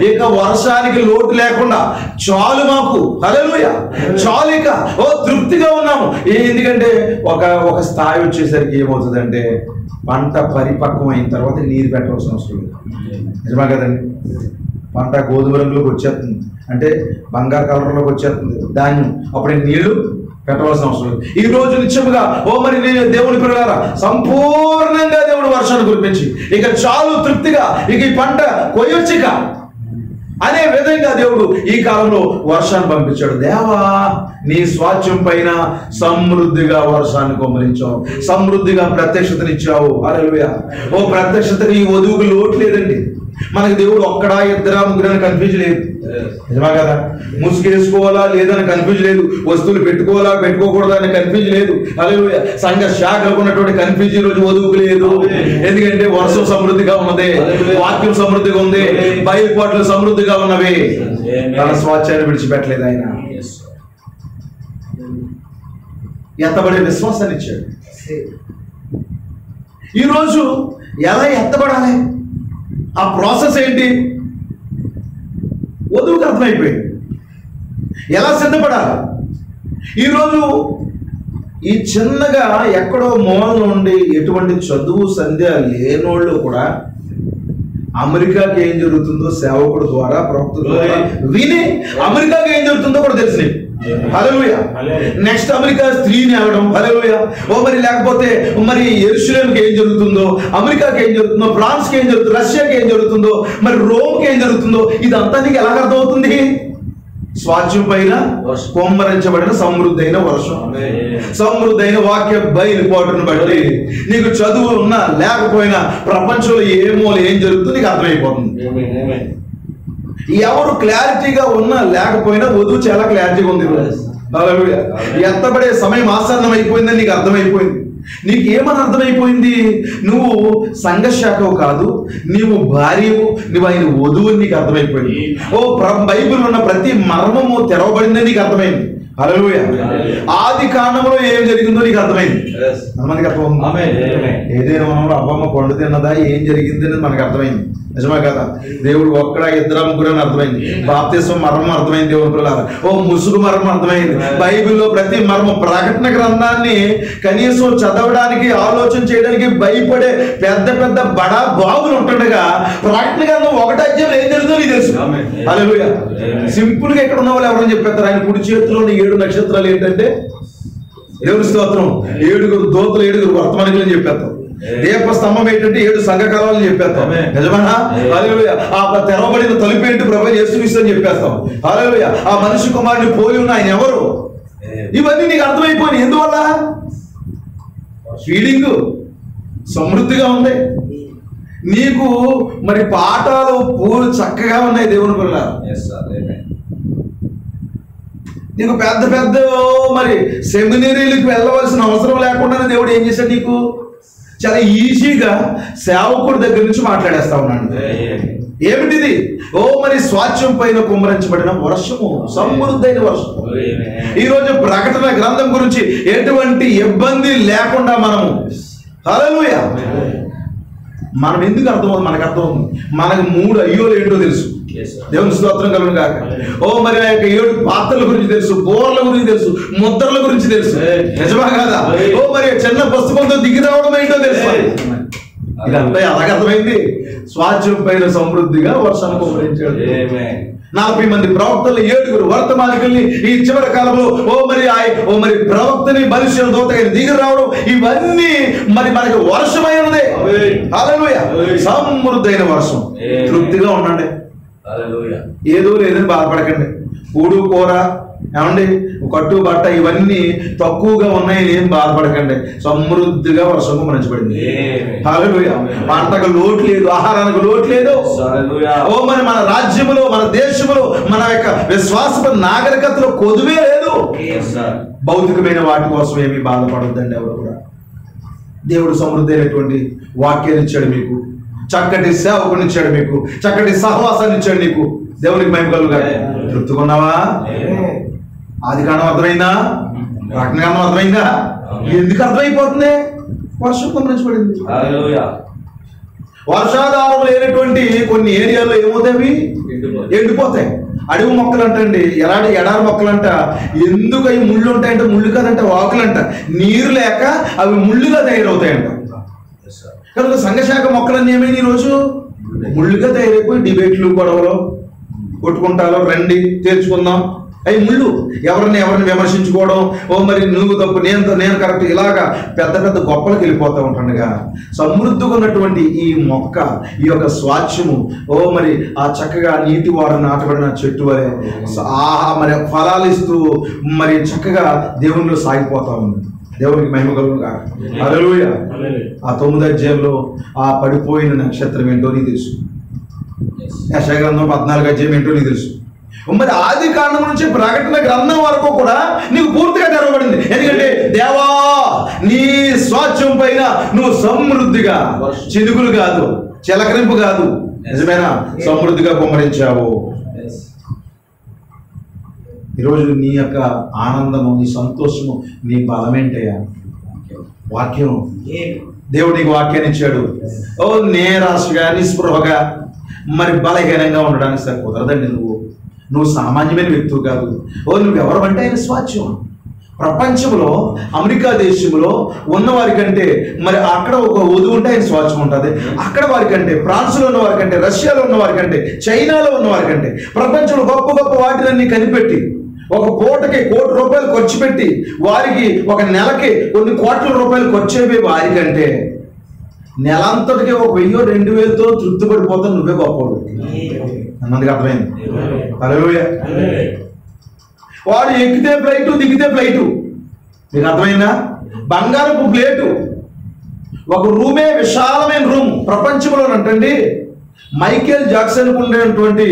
ఇక వర్షానికి లోటు లేకుండా చాలు మాకు, హల్లెలూయా చాలు, ఇక తృప్తిగా ఉన్నాము. ఎందుకంటే ఒక స్థాయి వచ్చేసరికి ఏమవుతుందంటే పంట పరిపక్వం అయిన తర్వాత నీరు పెట్టవలసిన అవసరం లేదు. నిజమా కదండి? పంట గోధుమ రంగులోకి వచ్చేస్తుంది, అంటే బంగారు కలర్లోకి వచ్చేస్తుంది ధాన్యం, అప్పుడు నీళ్లు పెట్టవలసిన అవసరం లేదు. ఈ రోజు నిత్యముగా మరి నేను దేవుని పిల్లలారా సంపూర్ణంగా దేవుడు వర్షాన్ని కురిపించి ఇక చాలు తృప్తిగా, ఇక ఈ పంట కొయ్యొచ్చిక అనే విధంగా దేవుడు ఈ కాలంలో వర్షాన్ని పంపించాడు. దేవా నీ స్వాస్థ్యం పైన సమృద్ధిగా వర్షాన్ని కుమ్మరించావు, సమృద్ధిగా ప్రత్యక్షతనిచ్చావు. హల్లెలూయా. ప్రత్యక్షతకి ఈ వధువుకు లోటు లేదండి. మనకి దేవుడు ఒక్కడా ఇద్దరా ముగ్గురని కన్ఫ్యూజ్ లేదు. నిజమా కదా? ముసుగేసుకోవాలా లేదని కన్ఫ్యూజ్ లేదు, వస్తువులు పెట్టుకోవాలా పెట్టుకోకూడదా అని కన్ఫ్యూజ్ లేదు. హల్లెలూయా. సంఘ శాఖలకు ఉన్నటువంటి కన్ఫ్యూజ్ ఈ రోజు వధువుకు లేదు. ఎందుకంటే వర్షం సమృద్ధిగా ఉన్నది, వాక్యం సమృద్ధిగా ఉంది, బయలుపాట్లు సమృద్ధిగా ఉన్నవి. తన స్వాస్థ్యాన్ని విడిచిపెట్టలేదు ఆయన. ఎత్తబడే విశ్వాసాన్ని ఇచ్చాడు. ఈరోజు ఎలా ఎత్తబడాలి, ఆ ప్రాసెస్ ఏంటి వధువుకి అర్థమైపోయింది. ఎలా సిద్ధపడాలి? ఈరోజు ఈ చిన్నగా ఎక్కడో మూల నుండి ఎటువంటి చదువు సంధ్య లేనోళ్ళు కూడా అమెరికాకి ఏం జరుగుతుందో సేవకుడు ద్వారా ప్రవక్త ద్వారా విని అమెరికాకి ఏం జరుగుతుందో కూడా తెలిసి హల్లెలూయా. నెక్స్ట్ అమెరికా స్త్రీని అవడం, హల్లెలూయా. మరి లేకపోతే మరి యెరూషలేముకి ఏం జరుగుతుందో, అమెరికాకి ఏం జరుగుతుందో, ఫ్రాన్స్కి ఏం జరుగుతుందో, రష్యాకి ఏం జరుగుతుందో, మరి రోమ్కి ఏం జరుగుతుందో ఇదంతా నీకు ఎలా అర్థమవుతుంది? స్వాస్థ్యం పైన కుమ్మరించబడిన సమృద్ధైన వర్షం, సమృద్ధైన వాక్య బయలుపాటును బట్టి నీకు చదువు ఉన్నా లేకపోయినా ప్రపంచంలో ఏం జరుగుతుందో నీకు అర్థమైపోతుంది. ఎవరు క్లారిటీగా ఉన్నా లేకపోయినా వధువు చాలా క్లారిటీగా ఉంది. ఎత్తబడే సమయం ఆసన్నం అయిపోయిందని నీకు అర్థమైపోయింది. నీకు ఏమని అర్థమైపోయింది? నువ్వు సంఘశాఖవు కాదు, నీవు భార్యవు, నువ్వు ఆయన వధువు నీకు అర్థమైపోయింది. బైబిల్ ఉన్న ప్రతి మర్మము తెరవబడిందని నీకు అర్థమైంది. హల్లెలూయా. ఆది కాండంలో ఏం జరిగిందో నీకు అర్థమైంది. మనకి అర్థమైంది. ఏదైనా మనం అబ్బమ్మ పండు తిన్నదా ఏం జరిగింది అనేది మనకు అర్థమైంది. నిజమే కదా? దేవుడు ఒక్కడా ఇద్దరా ముగ్గురు అని అర్థమైంది. బాప్తిస్మం మర్మం అర్థమైంది. దేవుని పిల్లలారా ముసుగు మర్మం అర్థమైంది. బైబిల్లో ప్రతి మర్మం, ప్రకటన గ్రంథాన్ని కనీసం చదవడానికి ఆలోచన చేయడానికి భయపడే పెద్ద పెద్ద బడా బాబులు ఉంటుండగా ప్రకటన గ్రంథం 1వ అధ్యాయంలో ఏం జరుగుతుందో నీకు తెలుసు. హల్లెలూయా. సింపుల్ గా ఎక్కడ ఉన్న వాళ్ళు ఎవరని చెప్పేస్తారు? ఆయన కుడి చేతిలోని 7 నక్షత్రాలు ఏంటంటే దేవుని స్తోత్రం, 7 దూతలు 7 వర్తమానికులు అని చెప్పేస్తాం. దీపస్తంభం ఏంటంటే 7 సంఘకాలని చెప్పేస్తాం. నిజమేనా? హల్లెలూయా. ఆ తెరవబడిన తలుపు ఏంటి? ప్రభువు యేసుక్రీస్తు అని చెప్పేస్తాం. హల్లెలూయా. ఆ మనిషి కుమారుని పోలి ఉన్న ఆయన ఎవరు? ఇవన్నీ నీకు అర్థమైపోయినాయి. ఎందువల్ల? ఫీలింగ్ సమృద్ధిగా ఉంది. నీకు మరి పాఠాలు చక్కగా ఉన్నాయి. దేవుని పిల్లలారా నీకు పెద్ద పెద్ద మరి సెమినరీలకు వెళ్ళవలసిన అవసరం లేకుండానే దేవుడు ఏం చేశాడు? నీకు చాలా ఈజీగా సేవకుడి దగ్గర నుంచి మాట్లాడేస్తా ఉన్నాడు. ఏమిటిది? మరి స్వాస్థ్యం పైన కుమ్మరించబడిన వర్షము, సమృద్ధైన వర్షం. ఈరోజు ప్రకటన గ్రంథం గురించి ఎటువంటి ఇబ్బంది లేకుండా మనము, హల్లెలూయా, మనం ఎందుకు అర్థమవుతుంది? మనకు అర్థమవుతుంది. మనకు 3 అయ్యోలు ఏంటో తెలుసు. దేవుని స్తోత్రం కలుగును గాక. మరి ఆ యొక్క 7 పాత్రల గురించి తెలుసు, బోర్ల గురించి తెలుసు, ముద్రల గురించి తెలుసు. నిజమా కాదా? మరి చిన్న పుస్తకంతో దిగి రావడం ఏంటో తెలుసు. ఇదంతా ఎలాగ అర్థమైంది? స్వాస్థ్యం పైన సమృద్ధిగా వర్షాన్ని కుమ్మరించాడు. 40 మంది ప్రవక్తలు, 7 వర్తమానికుల్ని ఈ చివరి కాలంలో మరి ప్రవక్తని మనుషుల దూతగా దిగి రావడం, ఇవన్నీ మరి మనకి వర్షమైనదే. హల్లెలూయా. సమృద్ధైన వర్షం. తృప్తిగా ఉండండి. ఏదో లేదని బాధపడకండి. కూడు కూర ఏమండి కట్టు బట్ట ఇవన్నీ తక్కువగా ఉన్నాయని ఏం బాధపడకండి. సమృద్ధిగా వర్షం కుమరించబడింది. హల్లెలూయా. పంటకు లోటు లేదు, ఆహారానికి లోటు లేదు. ఓ మరి మన రాజ్యములో, మన దేశంలో, మన యొక్క విశ్వాస నాగరికతలో కొదువే లేదు. భౌతికమైన వాటి కోసం ఏమీ బాధపడొద్దండి ఎవరు కూడా. దేవుడు సమృద్ధి అయినటువంటి వాక్యాన్ని ఇచ్చాడు మీకు, చక్కటి సేవకుని ఇచ్చాడు మీకు, చక్కటి సహవాసాన్ని ఇచ్చాడు నీకు. దేవునికి మహిమ కలుగుగాక. తృప్తికున్నావా? ఆది కాలం అర్థమైందా? ప్రకటన కాలం అర్థమైందా? ఎందుకు అర్థమైపోతుంది? వర్షం కుమరించబడింది. వర్షాధారం లేనటువంటి కొన్ని ఏరియాల్లో ఏమవుతాయి? ఎండిపోతాయి. అడవి మొక్కలు అంటండి, ఎడారి మొక్కలంట. ఎందుకు అవి ముళ్ళు ఉంటాయంటే ముళ్ళు కాదంట, వాకులంట. నీరు లేక అవి ముళ్ళుగా తయారవుతాయంట. కనుక సంఘశాఖ మొక్కలన్నీ ఏమైనా ఈరోజు ముళ్ళుగా తయారైపోయి డిబేట్లు, గొడవలు, కొట్టుకుంటారు. రండి తేల్చుకుందాం. అవి ముళ్ళు. ఎవరిని విమర్శించుకోవడం, ఓ మరి నువ్వు తప్పు, నేను కరెక్ట్, ఇలాగా పెద్ద పెద్ద గొప్పలకు వెళ్ళిపోతూ ఉంటానుగా. సమృద్ధిగా ఉన్నటువంటి ఈ మొక్క, ఈ యొక్క స్వాచ్ఛము, ఓ మరి ఆ చక్కగా నీటి వారు నాటబడిన చెట్టు వలె మరి ఫలాలు ఇస్తూ మరి చక్కగా దేవునిలో సాగిపోతా ఉంది. దేవునికి మహిమ కలుగుగా. హల్లెలూయా. ఆ 9వ అధ్యాయంలో ఆ పడిపోయిన నక్షత్రం ఏంటో నీకు తెలుసు. యెషయా గ్రంథం 14వ అధ్యాయం ఏంటో నీకు తెలుసు. మరి ఆది కాండం నుంచి ప్రకటన గ్రంథం వరకు కూడా నీకు పూర్తిగా తెరవబడింది. ఎందుకంటే దేవా నీ స్వాచ్ఛం పైన నువ్వు సమృద్ధిగా, చినుకులు కాదు, చిలకరింపు కాదు, నిజమేనా, సమృద్ధిగా కుమ్మరించావు. ఈరోజు నీ యొక్క ఆనందము, నీ సంతోషము, నీ బలమేంటయ్యా? వాక్యం. దేవుడు నీకు వాక్యాన్ని ఇచ్చాడు. ఓ నేరాశగా, నిస్పృహగా, మరి బలహీనంగా ఉండడానికి సరే కుదరదండి. నువ్వు సామాన్యమైన వ్యక్తువు కాదు. ఓ నువ్వెవరు అంటే ఆయన స్వాచ్ఛం. ప్రపంచంలో అమెరికా దేశంలో ఉన్నవారి కంటే మరి అక్కడ ఒక వధువు ఉంటే ఆయన స్వాచ్ఛం ఉంటుంది. అక్కడ వారి కంటే, ఫ్రాన్స్లో ఉన్న వారి కంటే, రష్యాలో ఉన్న వారి కంటే, చైనాలో ఉన్న వారి కంటే, ప్రపంచంలో గొప్ప గొప్ప వాటిలన్నీ కనిపెట్టి ఒక పూటకి ₹1,00,00,000 ఖర్చు పెట్టి వారికి ఒక నెలకి కొన్ని కోట్ల రూపాయలు ఖర్చు అయిపోయి వారికంటే నెలంతటికి ఒక 1000-2000తో తృప్తి పడిపోతావు. నువ్వే గొప్పవాడు అన్నది అర్థమైంది. హల్లెలూయా. వాడు ఎక్కితే ఫ్లైటు, దిగితే ఫ్లైటు. మీకు అర్థమైందా? బంగారపు ప్లేటు, ఒక రూమే, విశాలమైన రూమ్. ప్రపంచంలోనంటండి మైకేల్ జాక్సన్ ఉండేటువంటి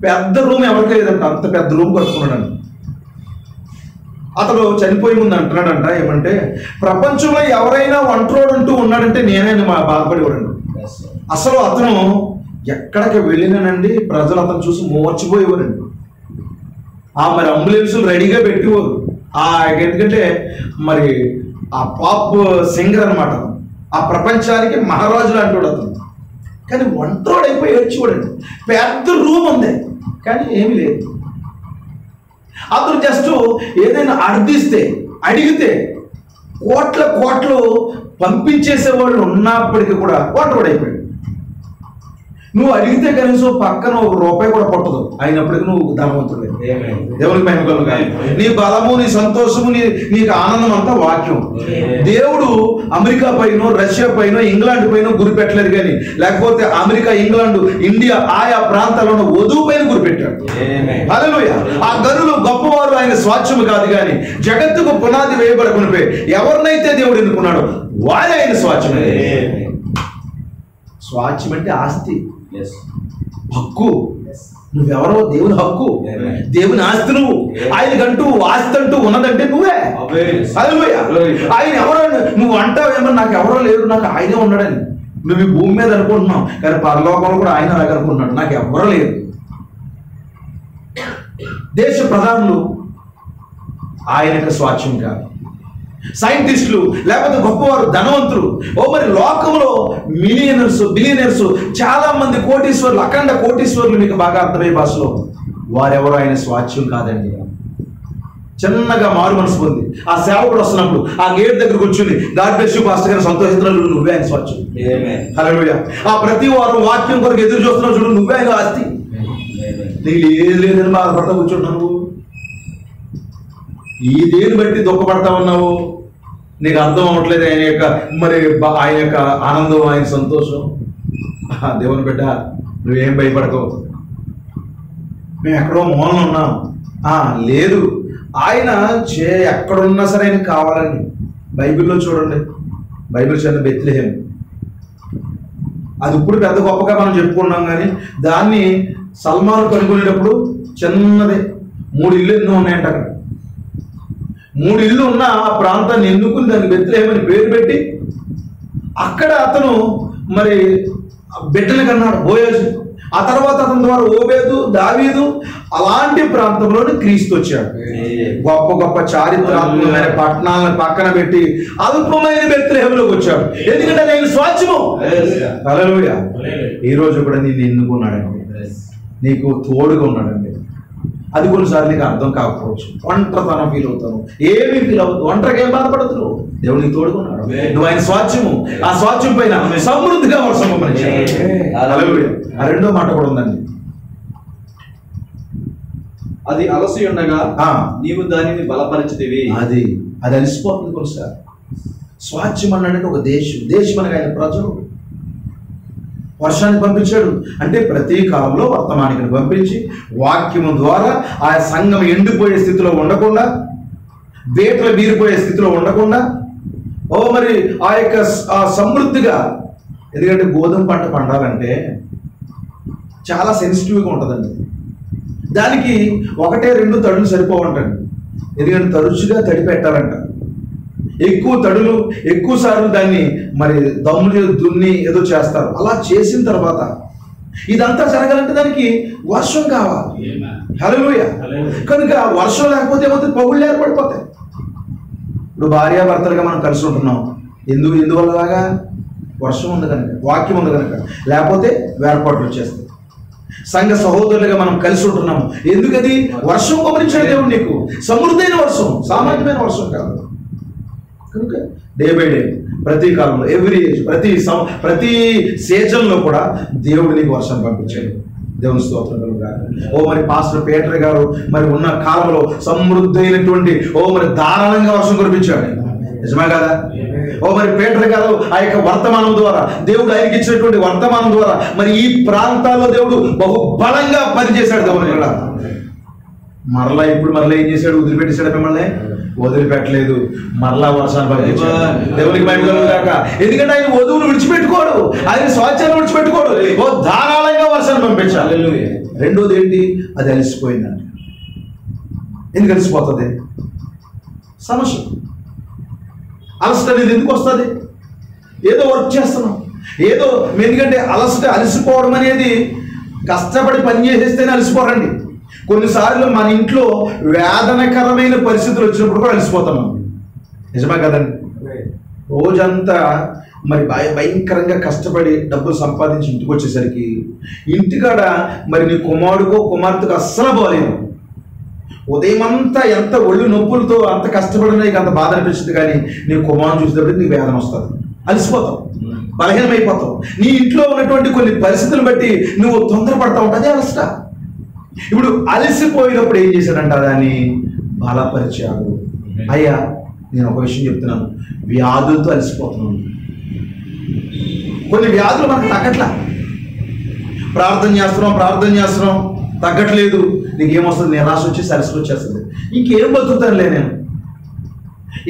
పెద్ద రూమ్ ఎవరికి లేదంట. అంత పెద్ద రూమ్ కట్టుకున్నాడు. అతడు చనిపోయే ముందు అంటున్నాడంట, ఏమంటే ప్రపంచంలో ఎవరైనా ఒంటరోడు అంటూ ఉన్నాడంటే నేనే బాధపడేవాడండి. అసలు అతను ఎక్కడికి వెళ్ళినానండి ప్రజలు అతను చూసి మోర్చిపోయేవారండి. మరి అంబులెన్సులు రెడీగా పెట్టేవారు. ఎందుకంటే మరి ఆ పాప్ సింగర్ అనమాట. ఆ ప్రపంచానికి మహారాజు లాంటి అతను. కానీ ఒంటరోడు అయిపోయి ఏడ్చివాడండి. పెద్ద రూమ్ ఉంది కానీ ఏమీ లేదు. అతను జస్ట్ ఏదైనా అడిగితే కోట్లు పంపించేసే వాళ్ళు ఉన్నప్పటికీ కూడా ఒంటరోడు అయిపోయాడు. నువ్వు అడిగితే కనీసం పక్కన ₹1 కూడా పట్టదు, అయినప్పటికీ నువ్వు ధనవంతుడే. దేవునికి మహిమ కలుగుగా. నీ బలము, నీ సంతోషము, నీకు ఆనందం అంతా వాక్యం. దేవుడు అమెరికా పైన, రష్యా పైన, ఇంగ్లాండ్ పైన గురి పెట్టలేదు కానీ, లేకపోతే అమెరికా, ఇంగ్లాండ్, ఇండియా ఆయా ప్రాంతాల్లో వధువు పైన గురిపెట్టాడు. హల్లెలూయా. ఆ గనులు గొప్పవారు ఆయన స్వాచ్ఛము కాదు కానీ జగత్తుకు పునాది వేయబడకునిపై ఎవరినైతే దేవుడు ఎన్నుకున్నాడో వారే ఆయన స్వాచ్ఛమే. స్వాచ్ఛం అంటే ఆస్తి, హక్కు. నువ్వెవరో దేవుని హక్కు, దేవుని ఆస్తి. నువ్వు ఆయనకంటూ ఆస్తి అంటూ ఉన్నదంటే నువ్వే. ఆయన ఎవరో నువ్వు అంటావేమో నాకు ఎవరో లేరు, నాకు ఆయనే ఉన్నాడని. నువ్వు ఈ భూమి మీద అనుకుంటున్నావు కానీ పరలోకంలో కూడా ఆయన అలాగే అనుకుంటున్నాడు, నాకు ఎవరో లేరు. దేశ ప్రధానులు ఆయనకు స్వాచ్ఛం కాదు. సైంటిస్టులు లేకపోతే గొప్పవారు, ధనవంతులు, మరి లోకంలో బిలియనర్స్, చాలా మంది కోటీశ్వర్లు, అఖండ కోటీశ్వర్లు, మీకు బాగా అర్థమయ్యే భాషలో, వారెవరో ఆయన స్వాచ్ఛం కాదండి. చిన్నగా మారు మనసు పొంది ఆ సేవకుడు వస్తున్నప్పుడు ఆ గేట్ దగ్గర కూర్చుని గాడ్ బ్లెస్ యు పాస్టర్ గారు సంతోషిస్తున్నాడు, నువ్వే ఆయన స్వాచ్ఛం. హల్లెలూయా. ఆ ప్రతి వారం వాక్యం కొరకు ఎదురు చూస్తున్నావు చూడు, నువ్వే ఆయన ఆస్తి. నీకు ఏది లేదని బాధపడతా కూర్చుంటున్నావు. ఈ దేని బట్టి దుఃఖపడతా ఉన్నావు? నీకు అర్థం అవ్వట్లేదు ఆయన యొక్క ఆయన యొక్క ఆనందం, ఆయన సంతోషం. దేవుని బిడ్డ, నువ్వేం భయపడకవు. మేము ఎక్కడో మూలన ఉన్నాం. లేదు, ఆయన ఎక్కడున్నా సరే ఆయన కావాలని. బైబిల్లో చూడండి, బైబిల్ చదివిన బెత్లెహేం, అది ఇప్పుడు పెద్ద గొప్పగా మనం చెప్పుకున్నాం, కానీ దాన్ని సల్మాన్ కనుక్కునేటప్పుడు చిన్నది 3 ఇళ్ళు ఎన్నో ఉన్నాయంట. అక్కడ 3 ఇళ్ళు ఉన్న ఆ ప్రాంతాన్ని ఎన్నుకుని దానికి బెత్లెహేం అని పేరు పెట్టి అక్కడ అతను మరి బిడ్డలు కన్నాడు, బోయజు. ఆ తర్వాత అతని ద్వారా ఓబేదు, దావీదు, అలాంటి ప్రాంతంలోని క్రీస్తు వచ్చాడు. గొప్ప గొప్ప చారిత్రాత్మకమైన పట్టణాలను పక్కన పెట్టి అల్పమైన బెత్లెహేంలోకి వచ్చాడు. ఎందుకంటే నేను స్వాచ్ఛము. హల్లెలూయా. ఈ రోజు కూడా నిన్ను ఎన్నుకున్నాడండి, నీకు తోడుగా ఉన్నాడండి. అది కొన్నిసార్లు నీకు అర్థం కాకపోవచ్చు, ఒంటరితనం ఫీల్ అవుతాను, ఏమీ ఫీల్ అవుతావు, ఒంటరిగా ఏం బాధపడతావు, దేవుడు నీకు తోడుకున్నాడు. నువ్వు ఆయన స్వాచ్ఛము, ఆ స్వాచ్ఛం పైన సమృద్ధిగా వర్షం పడింది. ఆ రెండో మాట కూడా ఉందండి, అది అలసి ఉండగా నీవు దానిని బలపరిచితివి. అది అలసిపోతుంది కొన్నిసారి. స్వాచ్ఛం అన్నాడంటే ఒక దేశం అనగా ఆయన ప్రజలు. వర్షాన్ని పంపించాడు అంటే ప్రతి కాలంలో వర్తమానికని పంపించి వాక్యము ద్వారా ఆ సంఘం ఎండిపోయే స్థితిలో ఉండకుండా, వేటలు బీరిపోయే స్థితిలో ఉండకుండా, మరి ఆ యొక్క సమృద్ధిగా. ఎందుకంటే గోధుమ పంట పండాలంటే చాలా సెన్సిటివ్గా ఉంటుందండి. దానికి 1-2 తడులు సరిపోవంటండి. ఎందుకంటే తరచుగా తడి పెట్టాలంట. ఎక్కువ తడులు ఎక్కువ సార్లు దాన్ని మరి దమ్ములు దున్ని ఏదో చేస్తారు. అలా చేసిన తర్వాత ఇదంతా జరగాలంటే దానికి వర్షం కావాలి. హల్లెలూయా. కనుక వర్షం లేకపోతే ఏమవుతుంది, పగుళ్ళు ఏర్పడిపోతాయి. ఇప్పుడు భార్యాభర్తలుగా మనం కలిసి ఉంటున్నాం, ఎందువల్లలాగా వర్షం ఉంది కనుక, వాక్యం ఉంది కనుక, లేకపోతే వేర్పాట్లు వచ్చేస్తాయి. సంఘ సహోదరులుగా మనం కలిసి ఉంటున్నాము, ఎందుకది వర్షం గమనించాడు దేవుడు నీకు. సమృద్ధైన వర్షం, సామాన్యమైన వర్షం కాదు. కనుక డే బై డే, ప్రతి కాలంలో, ఎవ్రీ ఏజ్, ప్రతి సీజన్లో కూడా దేవుడు నీకు వర్షం పంపించాడు. దేవుని స్తోత్రం కలుగుగాక. మరి పాస్టర్ పీటర్ గారు మరి ఉన్న కాలంలో సమృద్ధైనటువంటి మరి ధారాళంగా వర్షం కురిపించాడు. నిజమే కదా? మరి పీటర్ గారు ఆ యొక్క వర్తమానం ద్వారా, దేవుడు ఆయనకి ఇచ్చినటువంటి వర్తమానం ద్వారా మరి ఈ ప్రాంతాల్లో దేవుడు బహుబలంగా పనిచేశాడు. దేవుని కూడా మరలా ఏం చేశాడు, వదిలిపెట్టేశాడు మిమ్మల్ని? వదిలిపెట్టలేదు, మరలా వర్షాన్ని పంపించాడు. దేవునికి మహిమ కలుగుగాక. ఎందుకంటే ఆయన వధువును విడిచిపెట్టుకోడు, ఆయన స్వాచ్ఛాన్ని విడిచిపెట్టుకోడు, ధారాళంగా వర్షాన్ని పంపించాలి. రెండోది ఏంటి, అది అలసిపోయిందండి. ఎందుకు అలసిపోతుంది? సమస్య. అలసట అనేది ఎందుకు వస్తుంది? ఏదో వర్క్ చేస్తున్నాం, ఏదో. ఎందుకంటే అలసిపోవడం అనేది కష్టపడి పని చేసేస్తేనే అలసిపోరండి. కొన్నిసార్లు మన ఇంట్లో వేదనకరమైన పరిస్థితులు వచ్చినప్పుడు కూడా అలసిపోతాం. నిజమే కదండి? రోజంతా మరి భయంకరంగా కష్టపడి డబ్బులు సంపాదించి ఇంటికి వచ్చేసరికి ఇంటికాడ మరి నీ కుమారుడికో కుమార్తెకు అస్సలు బాగలేదు. ఉదయం అంతా ఎంత ఒళ్ళు నొప్పులతో అంత కష్టపడినా నీకు అంత బాధ అనిపిస్తుంది, కానీ నీ కుమారుని చూసేటప్పుడు నీకు వేదన వస్తుంది, అలసిపోతావు, బలహీనమైపోతావు. నీ ఇంట్లో ఉన్నటువంటి కొన్ని పరిస్థితులను బట్టి నువ్వు తొందరపడతా ఉంటావు, అదే అలసట. ఇప్పుడు అలసిపోయినప్పుడు ఏం చేశాడంట, దాన్ని బలపరిచాడు. అయ్యా, నేను ఒక విషయం చెప్తున్నాను, వ్యాధులతో అలసిపోతున్నాను. కొన్ని వ్యాధులు మనకు తగ్గట్లా, ప్రార్థన చేస్తున్నాం తగ్గట్లేదు. నీకేమొస్తుంది? నిరాశ వచ్చేసి అలసట వచ్చేస్తుంది. ఇంకేం బ్రతుకుతానులే నేను,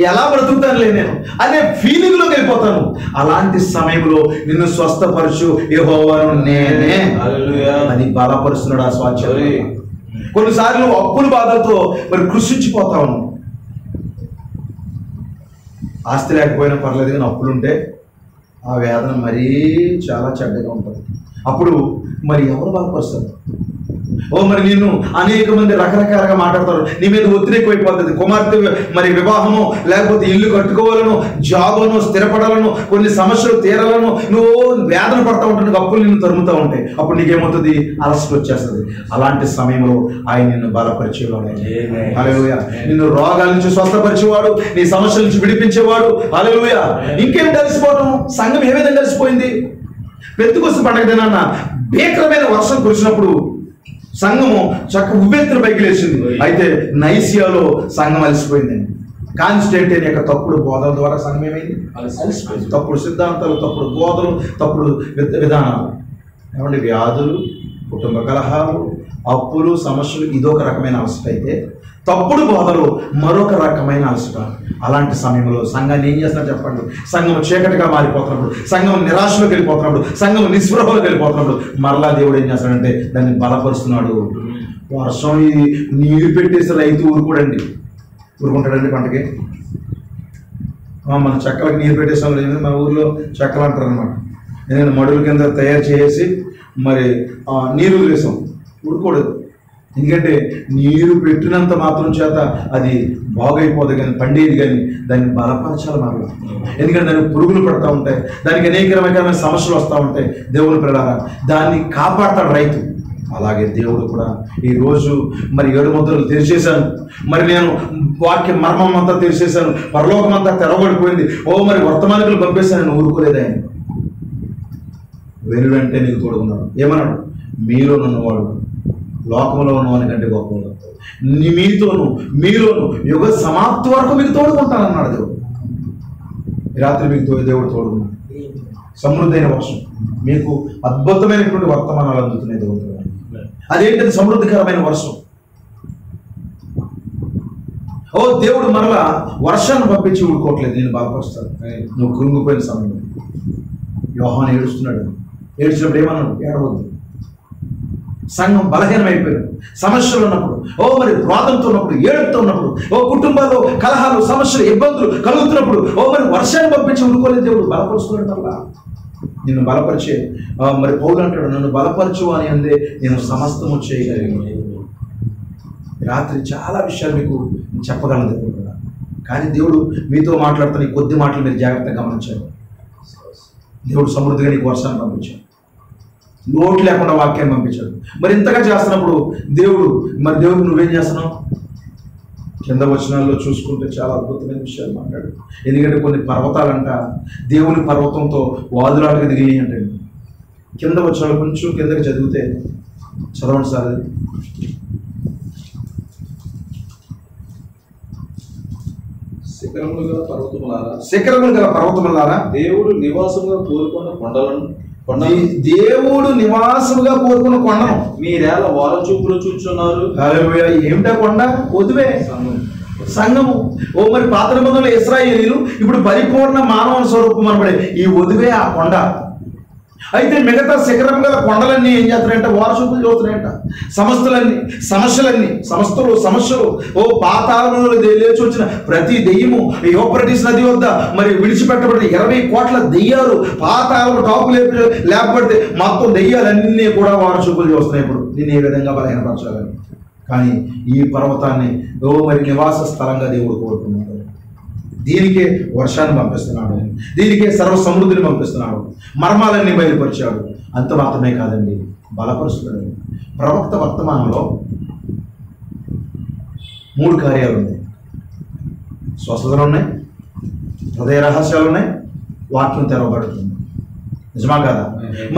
ఎలా బ్రతుకుతానులే నేను అనే ఫీలింగ్లోకి వెళ్ళిపోతాను. అలాంటి సమయంలో నిన్ను స్వస్థపరచు యెహోవాను నేనే అని బలపరుస్తున్నాడు ఆ స్వాచ్ఛం. కొన్నిసార్లు అప్పుల బాధలతో మరి కృషించిపోతా ఉన్నాం. ఆస్తి లేకపోయినా పర్లేదు, కానీ అప్పులుంటే ఆ వేదన మరీ చాలా చెడ్డగా ఉంటుంది. అప్పుడు మరి ఎవరు బలపరుస్తారు? మరి నిన్ను అనేక మంది రకరకాలుగా మాట్లాడతారు, నీ మీద ఒత్తిడి ఎక్కువైపోతుంది. కుమార్తె మరి వివాహము, లేకపోతే ఇల్లు కట్టుకోవాలను, జాబును స్థిరపడాలను, కొన్ని సమస్యలు తీరాలను, నువ్వు వేదన పడతా ఉంటావు, అప్పులు నిన్ను తరుముతూ ఉంటాయి. అప్పుడు నీకేమవుతుంది? అలసట వచ్చేస్తుంది. అలాంటి సమయంలో ఆయన నిన్ను బలపరిచేవాడు. హల్లెలూయా. నిన్ను రోగాల నుంచి స్వస్థపరిచేవాడు, నీ సమస్యల నుంచి విడిపించేవాడు. హల్లెలూయా. ఇంకేం కలిసిపోవడం? సంఘం ఏ విధంగా కలిసిపోయింది? పెంతెకొస్తు పండగ దినాన భీకరమైన వర్షం కురిసినప్పుడు సంఘము చక్క ఉవ్వెత్తున పైకి లేచింది. అయితే నైసియాలో సంఘం అలసిపోయిందండి. కాన్స్టంటైన్ యొక్క తప్పుడు బోధల ద్వారా సంఘం ఏమైంది? అలసిపోయింది. తప్పుడు సిద్ధాంతాలు, తప్పుడు బోధలు, తప్పుడు విధానాలు, ఏమంటే వ్యాధులు, కుటుంబ కలహాలు, అప్పులు సమస్యలు ఇదొక రకమైన అలసట అయితే, తప్పుడు బోధలు మరొక రకమైన అలసట. అలాంటి సమయంలో సంఘాన్ని ఏం చేస్తారు చెప్పండి? సంఘం చీకటిగా మారిపోతున్నప్పుడు, సంఘం నిరాశలోకి వెళ్ళిపోతున్నప్పుడు, సంఘం నిస్పృహలోకి వెళ్ళిపోతున్నప్పుడు మరలా దేవుడు ఏం చేస్తాడంటే దాన్ని బలపరుస్తున్నాడు. వర్షం ఇది నీరు పెట్టేసి రైతు ఊరుకుంటాడండి పంటకి. మన చెక్కలకు నీరు పెట్టేసాం, మన ఊర్లో చెక్కలు అంటారు అనమాట. ఎందుకంటే మడుల కింద తయారు చేసి మరి నీరు వదిలేసాం, ఊరుకోలేదు. ఎందుకంటే నీరు పెట్టినంత మాత్రం చేత అది బాగైపోదు కానీ, పండేది కానీ దాన్ని బలపరచాలి మరలా. ఎందుకంటే దానికి పురుగులు పడుతూ ఉంటాయి, దానికి అనేక రకమైన సమస్యలు వస్తూ ఉంటాయి. దేవుని పిల్లలారా, దాన్ని కాపాడతాడు రైతు. అలాగే దేవుడు కూడా ఈరోజు మరి 7 ముద్రలు తెరిచేశాను, మరి నేను వాక్య మర్మం అంతా తెరిచేశాను, పరలోకం అంతా తెరవబడిపోయింది, మరి వర్తమానికులు పంపేశాను. ఊరుకోలేదు ఆయన. వెంటే నీకు తోడుకున్నాడు. ఏమన్నాడు? మీలో ఉన్నవాడు లోకంలో ఉన్నవాని కంటే గొప్పవాడు, మీలోను యుగ సమాప్తి వరకు మీకు తోడుకుంటానన్నాడు దేవుడు. రాత్రి మీకు దేవుడు తోడుకున్నాడు. సమృద్ధైన వర్షం, మీకు అద్భుతమైనటువంటి వర్తమానాలు అందుతున్నాయి దేవుడు. అదేంటది? సమృద్ధికరమైన వర్షం. దేవుడు మరలా వర్షాన్ని పంపించి ఊడుకోవట్లేదు, నేను బలపరుస్తాను. నువ్వు కృంగిపోయిన సమయంలో యోహాను ఏడుస్తున్నాడు. ఏడ్చినప్పుడు ఏమన్నాడు? ఏడవద్దు. సంఘం బలహీనమైపోయాడు. సమస్యలు ఉన్నప్పుడు, మరి రోదంతో ఉన్నప్పుడు, ఏడుపుతో ఉన్నప్పుడు, కుటుంబాల్లో కలహాలు, సమస్యలు, ఇబ్బందులు కలుగుతున్నప్పుడు మరి వర్షాన్ని పంపించి ఊడుకోలేదు దేవుడు. బలపరుస్తున్నాడు. మరలా నిన్ను బలపరిచే మరి పౌలు అంటాడు, నన్ను బలపరచు అని అందే నేను సమస్తము చేయగలిగాను. రాత్రి చాలా విషయాలు మీకు చెప్పగలను దేవుడు కూడా. కానీ దేవుడు మీతో మాట్లాడుతున్న ఈ కొద్ది మాటలు మీరు జాగ్రత్తగా గమనించారు. దేవుడు సమృద్ధిగా నీకు వర్షాన్ని పంపించాడు, లోటు లేకుండా వాక్యాన్ని పంపించాడు. మరి ఇంతగా చేస్తున్నప్పుడు దేవుడు నువ్వేం చేస్తున్నావు? కింద వచనాల్లో చూసుకుంటే చాలా అద్భుతమైన విషయాలు మాట్లాడు. ఎందుకంటే కొన్ని పర్వతాలంట దేవుని పర్వతంతో వాదులాటగా దిగి అంటే. కింద వచనాలు కొంచెం కిందకి చదివితే చదవండి సార్. అది శిఖరములు గల పర్వతములారా, దేవుడు నివాసముగా కోరుకున్న కొండలను దేవుడు నివాసముగా కోరుకున్న కొండను మీరేలా వార చూపులు చూచున్నారు. ఏమిటా కొండ? వధువే, సంఘము. మరి పాత నిబంధనలో ఇశ్రాయేలీయులు, ఇప్పుడు పరిపూర్ణ మానవ స్వరూపం అనబడే ఈ వధువే ఆ కొండ. అయితే మిగతా శిఖరం గల కొండలన్నీ ఏం చేస్తున్నాయంట? వారసూపులు చూస్తున్నాయంట. సమస్యలు పాతాళంలో లేచి వచ్చిన ప్రతి దెయ్యము, యూఫ్రటీస్ నది వద్ద మరి విడిచిపెట్టబడిన 20 కోట్ల దెయ్యాలు పాతాళం టాపు లేపబడితే మొత్తం దెయ్యాలన్నీ కూడా వారసూపులు చూస్తున్నాయి. ఇప్పుడు నేను ఏ విధంగా బలహీనపరచాలని. కానీ ఈ పర్వతాన్ని మరి నివాస స్థలంగా దేవుడు కోరుకున్నాడు. దీనికే వర్షాన్ని పంపిస్తున్నాడు, దీనికే సర్వ సమృద్ధిని పంపిస్తున్నాడు, మర్మాలన్నీ బయలుపరిచాడు. అంత మాత్రమే కాదండి, బలపరుస్తున్నాడు. ప్రవక్త వర్తమానంలో 3 కార్యాలు ఉన్నాయి. స్వస్థతలు ఉన్నాయి, హృదయ రహస్యాలు ఉన్నాయి, వాక్యం తెరవబడుతుంది. నిజమా కదా?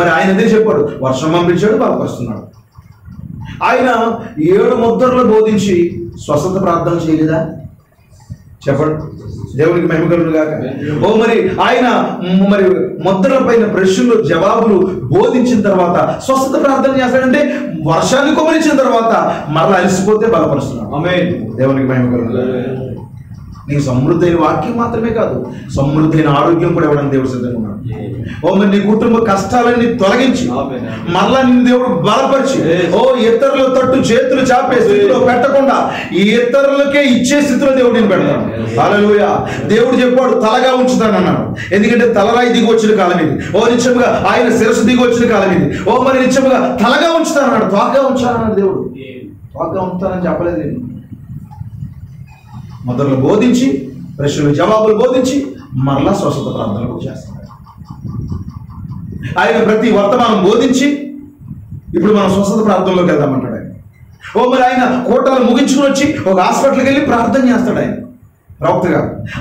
మరి ఆయన అదే చెప్పాడు, వర్షం పంపించాడు, బలపరుస్తున్నాడు. ఆయన 7 ముద్రలు బోధించి స్వస్థత ప్రార్థన చేయలేదా? చెప్పండి. దేవునికి మహిమ కలుగును గాక. మరి ఆయన మరి ముద్రల పైన ప్రశ్నలు జవాబులు బోధించిన తర్వాత స్వస్థత ప్రార్థన చేస్తాడంటే వర్షాన్ని కుమరించిన తర్వాత మరలా అలసిపోతే బలపరుస్తున్నాడు. ఆమేన్. దేవునికి మహిమ కలుగును గాక. నీకు సమృద్ధైన వాక్యం మాత్రమే కాదు, సమృద్ధైన ఆరోగ్యం కూడా ఇవ్వడానికి దేవుడు సిద్ధంగా ఉన్నాడు. మరి నీ కుటుంబ కష్టాలన్నీ తొలగించి మరలా నిన్ను దేవుడు బలపరిచి ఇతరుల తట్టు చేతులు చాపే స్థితిలో పెట్టకుండా ఇతరులకే ఇచ్చే స్థితిలో దేవుడు నేను పెడతాను. హల్లెలూయా. దేవుడు చెప్పాడు తలగా ఉంచుతానన్నాడు. ఎందుకంటే తలరాయి దిగి వచ్చిన కాలం ఇది. నిత్యముగా ఆయన శిరస్సు దిగి వచ్చిన కాలం ఇది. మరి నిత్యముగా తలగా ఉంచుతానన్నాడు, తోకగా ఉంచానన్నాడు దేవుడు. తోకగా ఉంచుతానని చెప్పలేదు. నేను మొదలు బోధించి ప్రశ్నలు జవాబులు బోధించి మరలా స్వస్థత ప్రార్థనలు చేస్తున్నాడు. ఆయన ప్రతి వర్తమానం బోధించి ఇప్పుడు మనం స్వస్థత ప్రార్థనలోకి వెళ్దామంటాడు ఆయన. మరి ఆయన కోటాలు ముగించుకుని వచ్చి ఒక హాస్పిటల్కి వెళ్ళి ప్రార్థన చేస్తాడు ఆయన ప్రవక్తగా.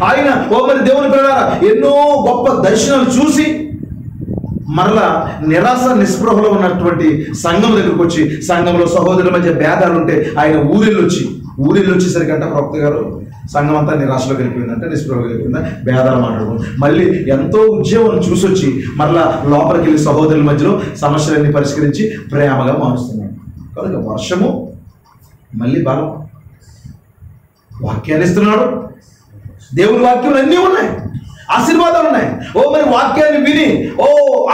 ఆయన మరి దేవుని పిల్లలారా ఎన్నో గొప్ప దర్శనాలు చూసి మరలా నిరాశ నిస్పృహలో ఉన్నటువంటి సంఘం దగ్గరకు వచ్చి, సంఘంలో సహోదరుల మధ్య భేదాలు ఉంటే ఆయన ఊరిలో వచ్చేసరికి అంట ప్రవక్త గారు సంఘం అంతా నిరాశలో వెళ్ళిపోయిందంటే, నిస్పృహలో వెళ్ళిపోయిందా, భేదాలు మాట్లాడుకుంది. మళ్ళీ ఎంతో ఉద్యోగం చూసొచ్చి మరలా లోపలికి వెళ్ళి సహోదరుల మధ్యలో సమస్యలన్నీ పరిష్కరించి ప్రేమగా మారుస్తున్నాడు. కనుక వర్షము మళ్ళీ బలం. వాక్యాన్ని ఇస్తున్నాడు. దేవుని వాక్యం అన్నీ ఉన్నాయి, ఆశీర్వాదాలు ఉన్నాయి. మరి వాక్యాన్ని విని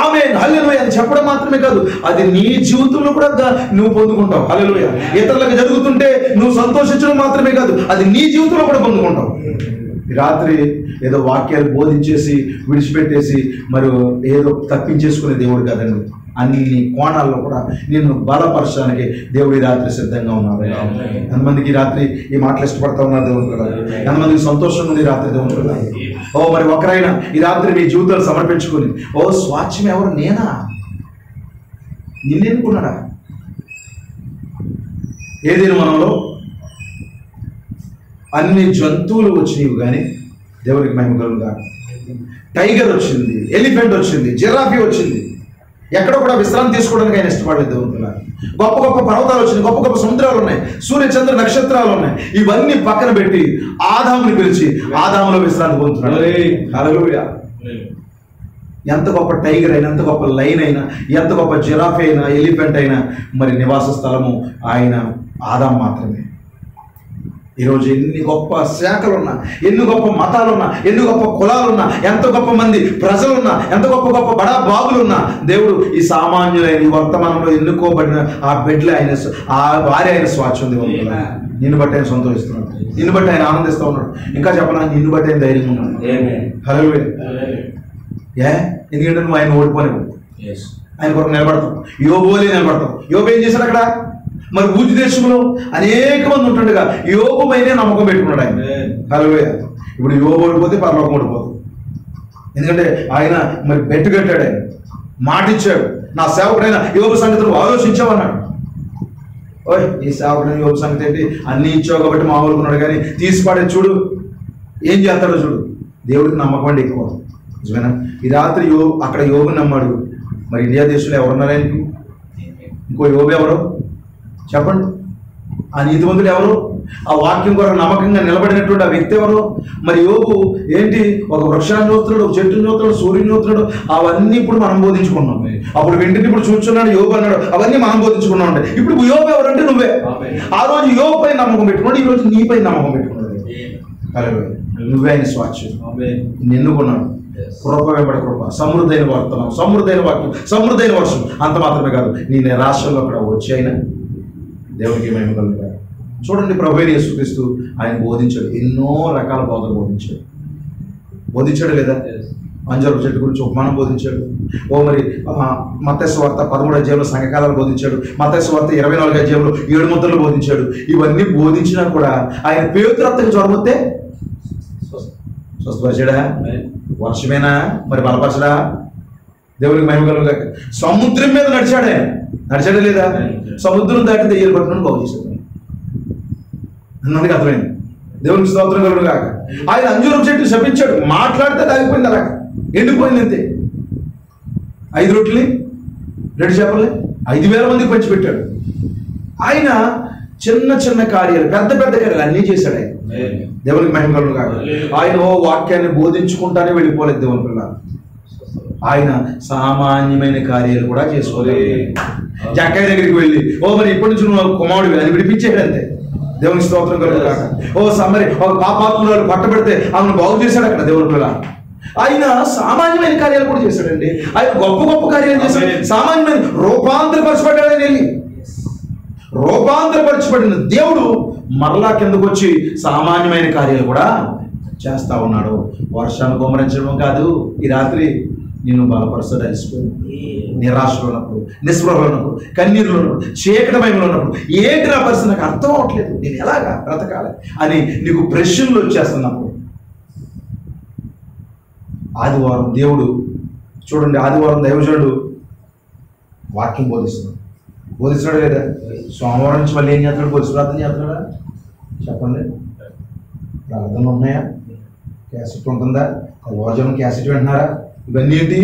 ఆమేన్ హల్లెలూయా అని చెప్పడం మాత్రమే కాదు, అది నీ జీవితంలో కూడా నువ్వు పొందుకుంటావు. హల్లెలూయా. ఇతరులకు జరుగుతుంటే నువ్వు సంతోషించడం మాత్రమే కాదు, అది నీ జీవితంలో కూడా పొందుకుంటావు. ఈ రాత్రి ఏదో వాక్యాలు బోధించేసి విడిచిపెట్టేసి మరి ఏదో తప్పించేసుకునే దేవుడు కాదండి. అన్ని కోణాల్లో కూడా నిన్ను బలపరచడానికి దేవుడు ఈ రాత్రి సిద్ధంగా ఉన్నారు. ఎంతమందికి ఈ రాత్రి ఈ మాటలు ఇష్టపడతా ఉన్నారు దేవుడు కదా? ఎంతమందికి సంతోషంగా ఉంది ఈ రాత్రి దేవుడు కదా? మరి ఒకరైనా ఈ రాత్రి నీ జీవితాలు సమర్పించుకుని స్వాచ్యం ఎవరు? నేనా? నిన్నెన్నుకున్నాడా? ఏదైనా మనలో అన్ని జంతువులు వచ్చినవి కానీ దేవుడికి మహిమ కలుగుగా. టైగర్ వచ్చింది, ఎలిఫెంట్ వచ్చింది, జిరాఫీ వచ్చింది. ఎక్కడో కూడా విశ్రాంతి తీసుకోవడానికి ఆయన ఇష్టపడలేదు దేవుడు. గొప్ప గొప్ప పర్వతాలు వచ్చినాయి, గొప్ప గొప్ప సముద్రాలు ఉన్నాయి, సూర్య చంద్ర నక్షత్రాలు ఉన్నాయి. ఇవన్నీ పక్కన పెట్టి ఆదాముని పిలిచి ఆదాములో విశ్రాంతి పొందుతున్నాడు. హల్లెలూయా. ఎంత గొప్ప టైగర్ అయినా, ఎంత గొప్ప లైన్ అయినా, ఎంత గొప్ప జిరాఫీ అయినా, ఎలిఫెంట్ అయినా మరి నివాస స్థలము ఆయన ఆదాం మాత్రమే. ఈరోజు ఎన్ని గొప్ప శాఖలున్నా, ఎన్ని గొప్ప మతాలున్నా, ఎన్ని గొప్ప కులాలున్నా, ఎంత గొప్ప మంది ప్రజలున్నా, ఎంత గొప్ప గొప్ప బడా బాబులున్నా, దేవుడు ఈ సామాన్యులైన ఈ వర్తమానంలో ఎన్నుకోబడిన ఆ బిడ్డలు ఆయన, ఆ భార్య ఆయన స్వాచ్ఛం దేవుడు. నిన్ను బట్టి ఆయన సంతోషిస్తున్నాడు, నిన్ను బట్టి ఆయన ఆనందిస్తూ ఉన్నాడు. ఇంకా చెప్పనా, నిన్ను బట్టి ఆయన ధైర్యంగా ఉన్నాడు. హల్లెలూయా. ఎందుకంటే నువ్వు ఆయన ఓడిపోలేవు, ఆయన కొరకు నిలబడతావు. యోబోలే నిలబడతావు. యోబు ఏం చేశాడు అక్కడ? మరి ఊజు దేశంలో అనేక మంది ఉంటుండగా యోబు పైనే నమ్మకం పెట్టుకున్నాడు ఆయన. హల్లెలూయా. ఇప్పుడు యోబు ఓడిపోతే పరలోకం ఓడిపోతుంది. ఎందుకంటే ఆయన మరి బెట్టు కట్టాడు, ఆయన మాట ఇచ్చాడు. నా సేవకుడైన యోబు సంగతి నువ్వు ఆలోచించావన్నాడు. ఈ సేవకుడైన యోబు సంగతి ఏంటి? అన్ని ఇచ్చావు కాబట్టి మామూలుకున్నాడు, కానీ తీసిపాడే చూడు ఏం చేస్తాడో చూడు. దేవుడికి నమ్మకం అంటే ఎక్కువ. నిజమేనా? ఈ రాత్రి అక్కడ యోబుని నమ్మాడు. మరి ఇండియా దేశంలో ఎవరున్నారా ఆయనకి? ఇంకో యోబు ఎవరు చెప్పండి? ఆ నీతిమంతుడు ఎవరు? ఆ వాక్యం కొరకు నమ్మకంగా నిలబడినటువంటి ఆ వ్యక్తి ఎవరు? మరి యోబు ఏంటి? ఒక వృక్షాన్ని చూస్తున్నాడు, ఒక చెట్టుని చూస్తున్నాడు, సూర్యుని చూస్తున్నాడు. అవన్నీ ఇప్పుడు మనం బోధించుకున్నాం. అప్పుడు వెంటనే ఇప్పుడు చూస్తున్నాడు యోబు అన్నాడు, అవన్నీ మనం బోధించుకున్నాం. అంటే ఇప్పుడు యోబు ఎవరంటే నువ్వే. ఆ రోజు యోబు పై నమ్మకం పెట్టుకున్నాడు, ఈ రోజు నీపై నమ్మకం పెట్టుకున్నాడు. నువ్వే ఆయన స్వాచ్ఛం, నిన్నుకున్నాడు. కృప వెంబడి కృప, సమృద్ధైన వర్తనం, సమృద్ధైన వాక్యం, సమృద్ధైన వర్షం. అంత మాత్రమే కాదు, నీ నిరాశల్లో కూడా వచ్చి అయినా దేవునికి మహిమ కలుగుగా. చూడండి, ప్రభువైన యేసుక్రీస్తు ఆయన బోధించాడు, ఎన్నో రకాల బోధలు బోధించాడు లేదా? అంజూరపు చెట్టు గురించి ఉపమానం బోధించాడు. మరి మత్తయి సువార్త 13వ అధ్యాయంలో సంఘకాలాలు బోధించాడు. మత్తయి సువార్త 24వ అధ్యాయంలో 7 ముద్రలు బోధించాడు. ఇవన్నీ బోధించినా కూడా ఆయన పేతురత్తకి జ్వరం వస్తే స్వస్థపరిచాడా? వర్షమేనా మరి బలపరచడా? దేవునికి మహిమ కలుగుగా. సముద్రం మీద నడిచాడు ఆయన, నడిచాడా లేదా? సముద్రం దాటి దెయ్యాలు పట్టుకుని బాగు చేశాడు. అన్నది అర్థమైంది. దేవునికి స్తోత్రం కలుగుగా. ఆయన అంజూరపు చెట్టు శపించాడు, మాట్లాడితే దాగిపోయింది, అలాగా ఎండిపోయింది అంతే. 5 రొట్టెలు 2 చేపల్ని 5,000 మందికి పంచిపెట్టాడు. ఆయన చిన్న చిన్న కార్యాలు, పెద్ద పెద్ద కార్యాలు అన్నీ చేశాడు ఆయన. దేవునికి మహిమ కలుగుగా. ఆయన వాక్యాన్ని బోధించుకుంటానే వెళ్ళిపోలేదు దేవుని పిల్ల. ఆయన సామాన్యమైన కార్యాలు కూడా చేసుకోలేదు. జక్కయ్య దగ్గరికి వెళ్ళి మరి ఇప్పటి నుంచి నువ్వు కుమారుడు అని విడిపించాడు అంతే. దేవునికి స్తోత్రం కలుగుగా. మరి ఒక పాపాత్మురాలు పట్టబెడితే ఆమెను బాగు చేశాడు అక్కడ దేవుని పిల్ల. ఆయన సామాన్యమైన కార్యాలు కూడా చేశాడండి. ఆయన గొప్ప గొప్ప కార్యాలు చేశాడు. సామాన్యమైన రూపాంతరపరచబడ్డాడు. ఆయన వెళ్ళి రూపాంతరపరచబడిన దేవుడు మరలా కిందకు వచ్చి సామాన్యమైన కార్యాలు కూడా చేస్తా ఉన్నాడు. వర్షాన్ని కుమ్మరించడం కాదు, ఈ రాత్రి నిన్ను బలపరుస్తాడు. అలసిపోయి నిరాశలో ఉన్నప్పుడు, నిస్పృహలో ఉన్నప్పుడు, కన్నీరులో ఉన్నప్పుడు, చీకటమయంలో ఉన్నప్పుడు, ఏంటి నా పరిస్థితి నాకు అర్థం అవట్లేదు, నేను ఎలాగా బ్రతకాలి అని నీకు ప్రశ్నలు వచ్చేస్తున్నప్పుడు, ఆదివారం దేవుడు చూడండి, ఆదివారం దైవజనుడు వాక్యం బోధిస్తున్నాడు లేదా? సోమవారం నుంచి మళ్ళీ ఏం చేస్తున్నాడు? బోధి ప్రార్థన చేస్తున్నాడా? చెప్పండి. ప్రార్థనలు ఉన్నాయా? క్యాసెట్ ఉంటుందా? భోజనం క్యాసెట్ వింటున్నారా? ఇవన్నీ ఏంటి?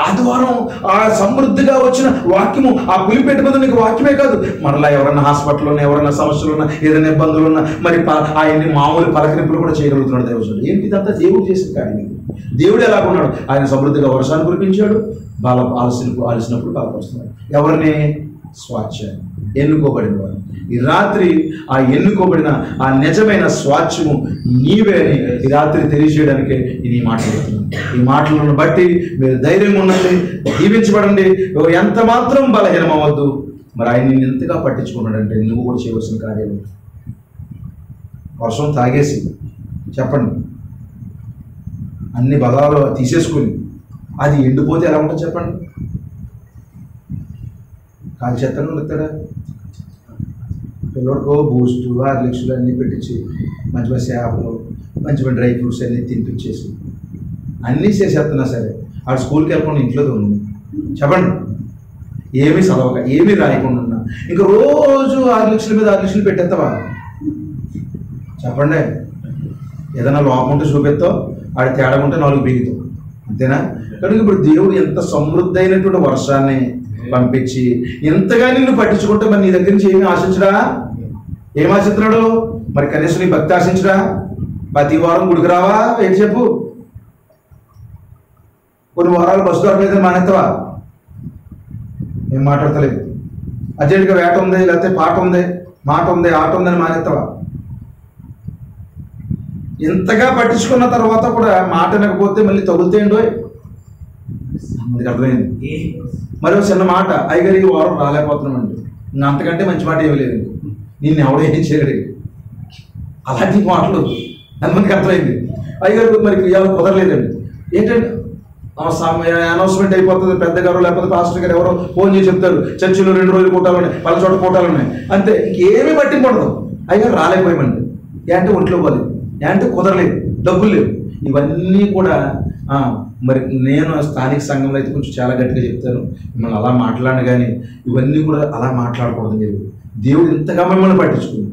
ఆదివారం ఆ సమృద్ధిగా వచ్చిన వాక్యము, ఆ పులిపెట్టు మీద నీకు వాక్యమే కాదు, మరలా ఎవరన్నా హాస్పిటల్లో ఉన్నా, ఎవరైనా సమస్యలు ఉన్నా, ఏదైనా ఇబ్బందులు ఉన్నా, మరి ఆయన్ని మామూలు పలకరింపులు కూడా చేయగలుగుతున్నాడు దైవజనుడు. ఏంటి ఇదంతా? దేవుడు చేసిన కార్యం. దేవుడు ఎలాగున్నాడు? ఆయన సమృద్ధిగా వర్షాన్ని కురిపించాడు, ఆలసినప్పుడు బలపరుస్తున్నాడు. ఎవరిని? స్వాచ్యాన్ని, ఎన్నుకోబడిన వారు. ఈ రాత్రి ఆ ఎన్నుకోబడిన ఆ నిజమైన స్వాచ్యము నీవే అని ఈ రాత్రి తెలియజేయడానికి నేను ఈ మాటలు చెప్తున్నాను. ఈ మాటలను బట్టి మీరు ధైర్యం ఉండండి, దీవించబడండి. ఎంత మాత్రం బలహీనం అవ్వద్దు. మరి ఆయన నిన్ను ఎంతగా పట్టించుకున్నాడంటే నువ్వు కూడా చేయవలసిన కార్యాలు. వర్షం తాగేసి చెప్పండి, అన్ని బలాలు తీసేసుకుని అది ఎండిపోతే ఎలా ఉంటుంది చెప్పండి? కాలు చెత్తను ఉండతాడా? పిల్లడికో బూస్ట్, హార్లిక్స్లు అన్నీ పెట్టించి మంచి మంచి చేపలు, మంచి మంచి డ్రై ఫ్రూట్స్ అన్నీ తినిపించేసి అన్నీ చేసేస్తున్నా సరే ఆడు స్కూల్కి వెళ్ళకుండా ఇంట్లో ఉంది చెప్పండి. ఏమీ చదవక ఏమీ రాయకుండా ఉన్నా ఇంకా రోజు హార్లిక్స్ల మీద హార్లిక్స్లు పెట్టేస్తావా చెప్పండి? ఏదైనా లోపం ఉంటే చూపెత్తావు, ఆడి తేడా ఉంటే 4 బీగుతావు, అంతేనా? కనుక ఇప్పుడు దేవుడు ఎంత సమృద్ధి అయినటువంటి వర్షాన్ని పంపించి ఎంతగా నిన్ను పట్టించుకుంటే మరి నీ దగ్గర నుంచి ఏమి ఆశించడా? ఏం ఆశిస్తున్నాడు? మరి కనీసం నీ భక్తి ఆశించడా? ప్రతి వారం గుడికి రావా? ఏంటి చెప్పు? కొన్ని వారాలు బస్సు దొరకలేదని మానేస్తావా? ఏం మాట్లాడతలేదు. అర్జెంటుగా వేట ఉంది, లేకపోతే పాట ఉంది, మాట ఉంది, ఆట ఉందని మానేస్తావా? ఎంతగా పట్టించుకున్న తర్వాత కూడా మాట వినకపోతే మళ్ళీ తగులుతేండో అందుకు అర్థమైంది. మరి ఒక చిన్న మాట, అయ్యగారు ఈ వారం రాలేకపోతున్నామండి, ఇంకా అంతకంటే మంచి మాట ఏమి లేదు, నిన్ను ఎవడో ఏం చేయడు. అలాంటి మాటలు అంతమందికి అర్థమైంది. అయ్యగారు మరి ఇవాళ కుదరలేదండి, ఏంటంటే అనౌన్స్మెంట్ అయిపోతుంది, పెద్ద గారు లేకపోతే పాస్టర్ గారు ఎవరో ఫోన్ చేసి చెప్తారు, చర్చిలో 2 రోజులు కూటాలు ఉన్నాయి, 10 చోట్ల కూటాలు ఉన్నాయి, అంతే. ఇంకేమీ పట్టింపడదు. అయ్యగారు రాలేకపోయామండి, ఏంటంటే ఒంట్లో పోలేదు, ఏంటంటే కుదరలేదు, డబ్బులు లేవు. ఇవన్నీ కూడా మరి నేను స్థానిక సంఘంలో అయితే కొంచెం చాలా గట్టిగా చెప్తాను, మిమ్మల్ని అలా మాట్లాడను, కానీ ఇవన్నీ కూడా అలా మాట్లాడకూడదు. మీరు దేవుడు ఇంతగా మిమ్మల్ని పట్టించుకుంది.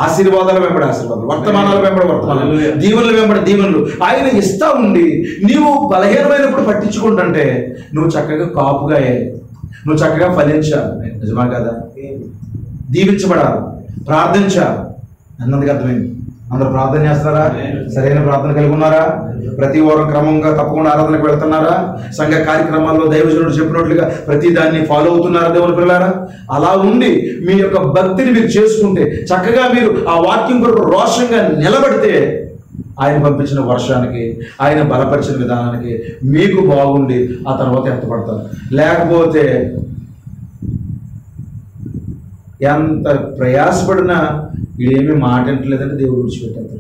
ఆశీర్వాదాలు వెంబడి ఆశీర్వాదాలు, వర్తమానాలు వెంబడి వర్తమానాలు, దీవెనలు వెంబడి దీవెనలు ఆయన ఇస్తా ఉండి నీవు బలహీనమైనప్పుడు పట్టించుకుంటుంటే నువ్వు చక్కగా కాపుగా అయ్యాయి, నువ్వు చక్కగా ఫలించాలి. నిజమా కదా? దీవించబడాలి, ప్రార్థించాలి అన్నందుకు అర్థమైంది. అందరూ ప్రార్థన చేస్తున్నారా? సరైన ప్రార్థన కలిగి ఉన్నారా? ప్రతి వారం క్రమంగా తప్పకుండా ఆరాధనకు వెళ్తున్నారా? సంఘ కార్యక్రమాల్లో దైవజనుడు చెప్పినట్లుగా ప్రతి దాన్ని ఫాలో అవుతున్నారా దేవుని పిల్లారా? అలా ఉండి మీ యొక్క భక్తిని మీరు చేసుకుంటే, చక్కగా మీరు ఆ వాక్యం కొరకు రోషంగా నిలబడితే ఆయన పంపించిన వర్షానికి, ఆయన బలపరిచిన విధానానికి మీకు బాగుండి ఆ తర్వాత ఎత్తపడతారు. లేకపోతే ఎంత ప్రయాసపడినా వీడేమీ మాట వింటలేదని దేవుడు విడిచిపెట్టేస్తాడు.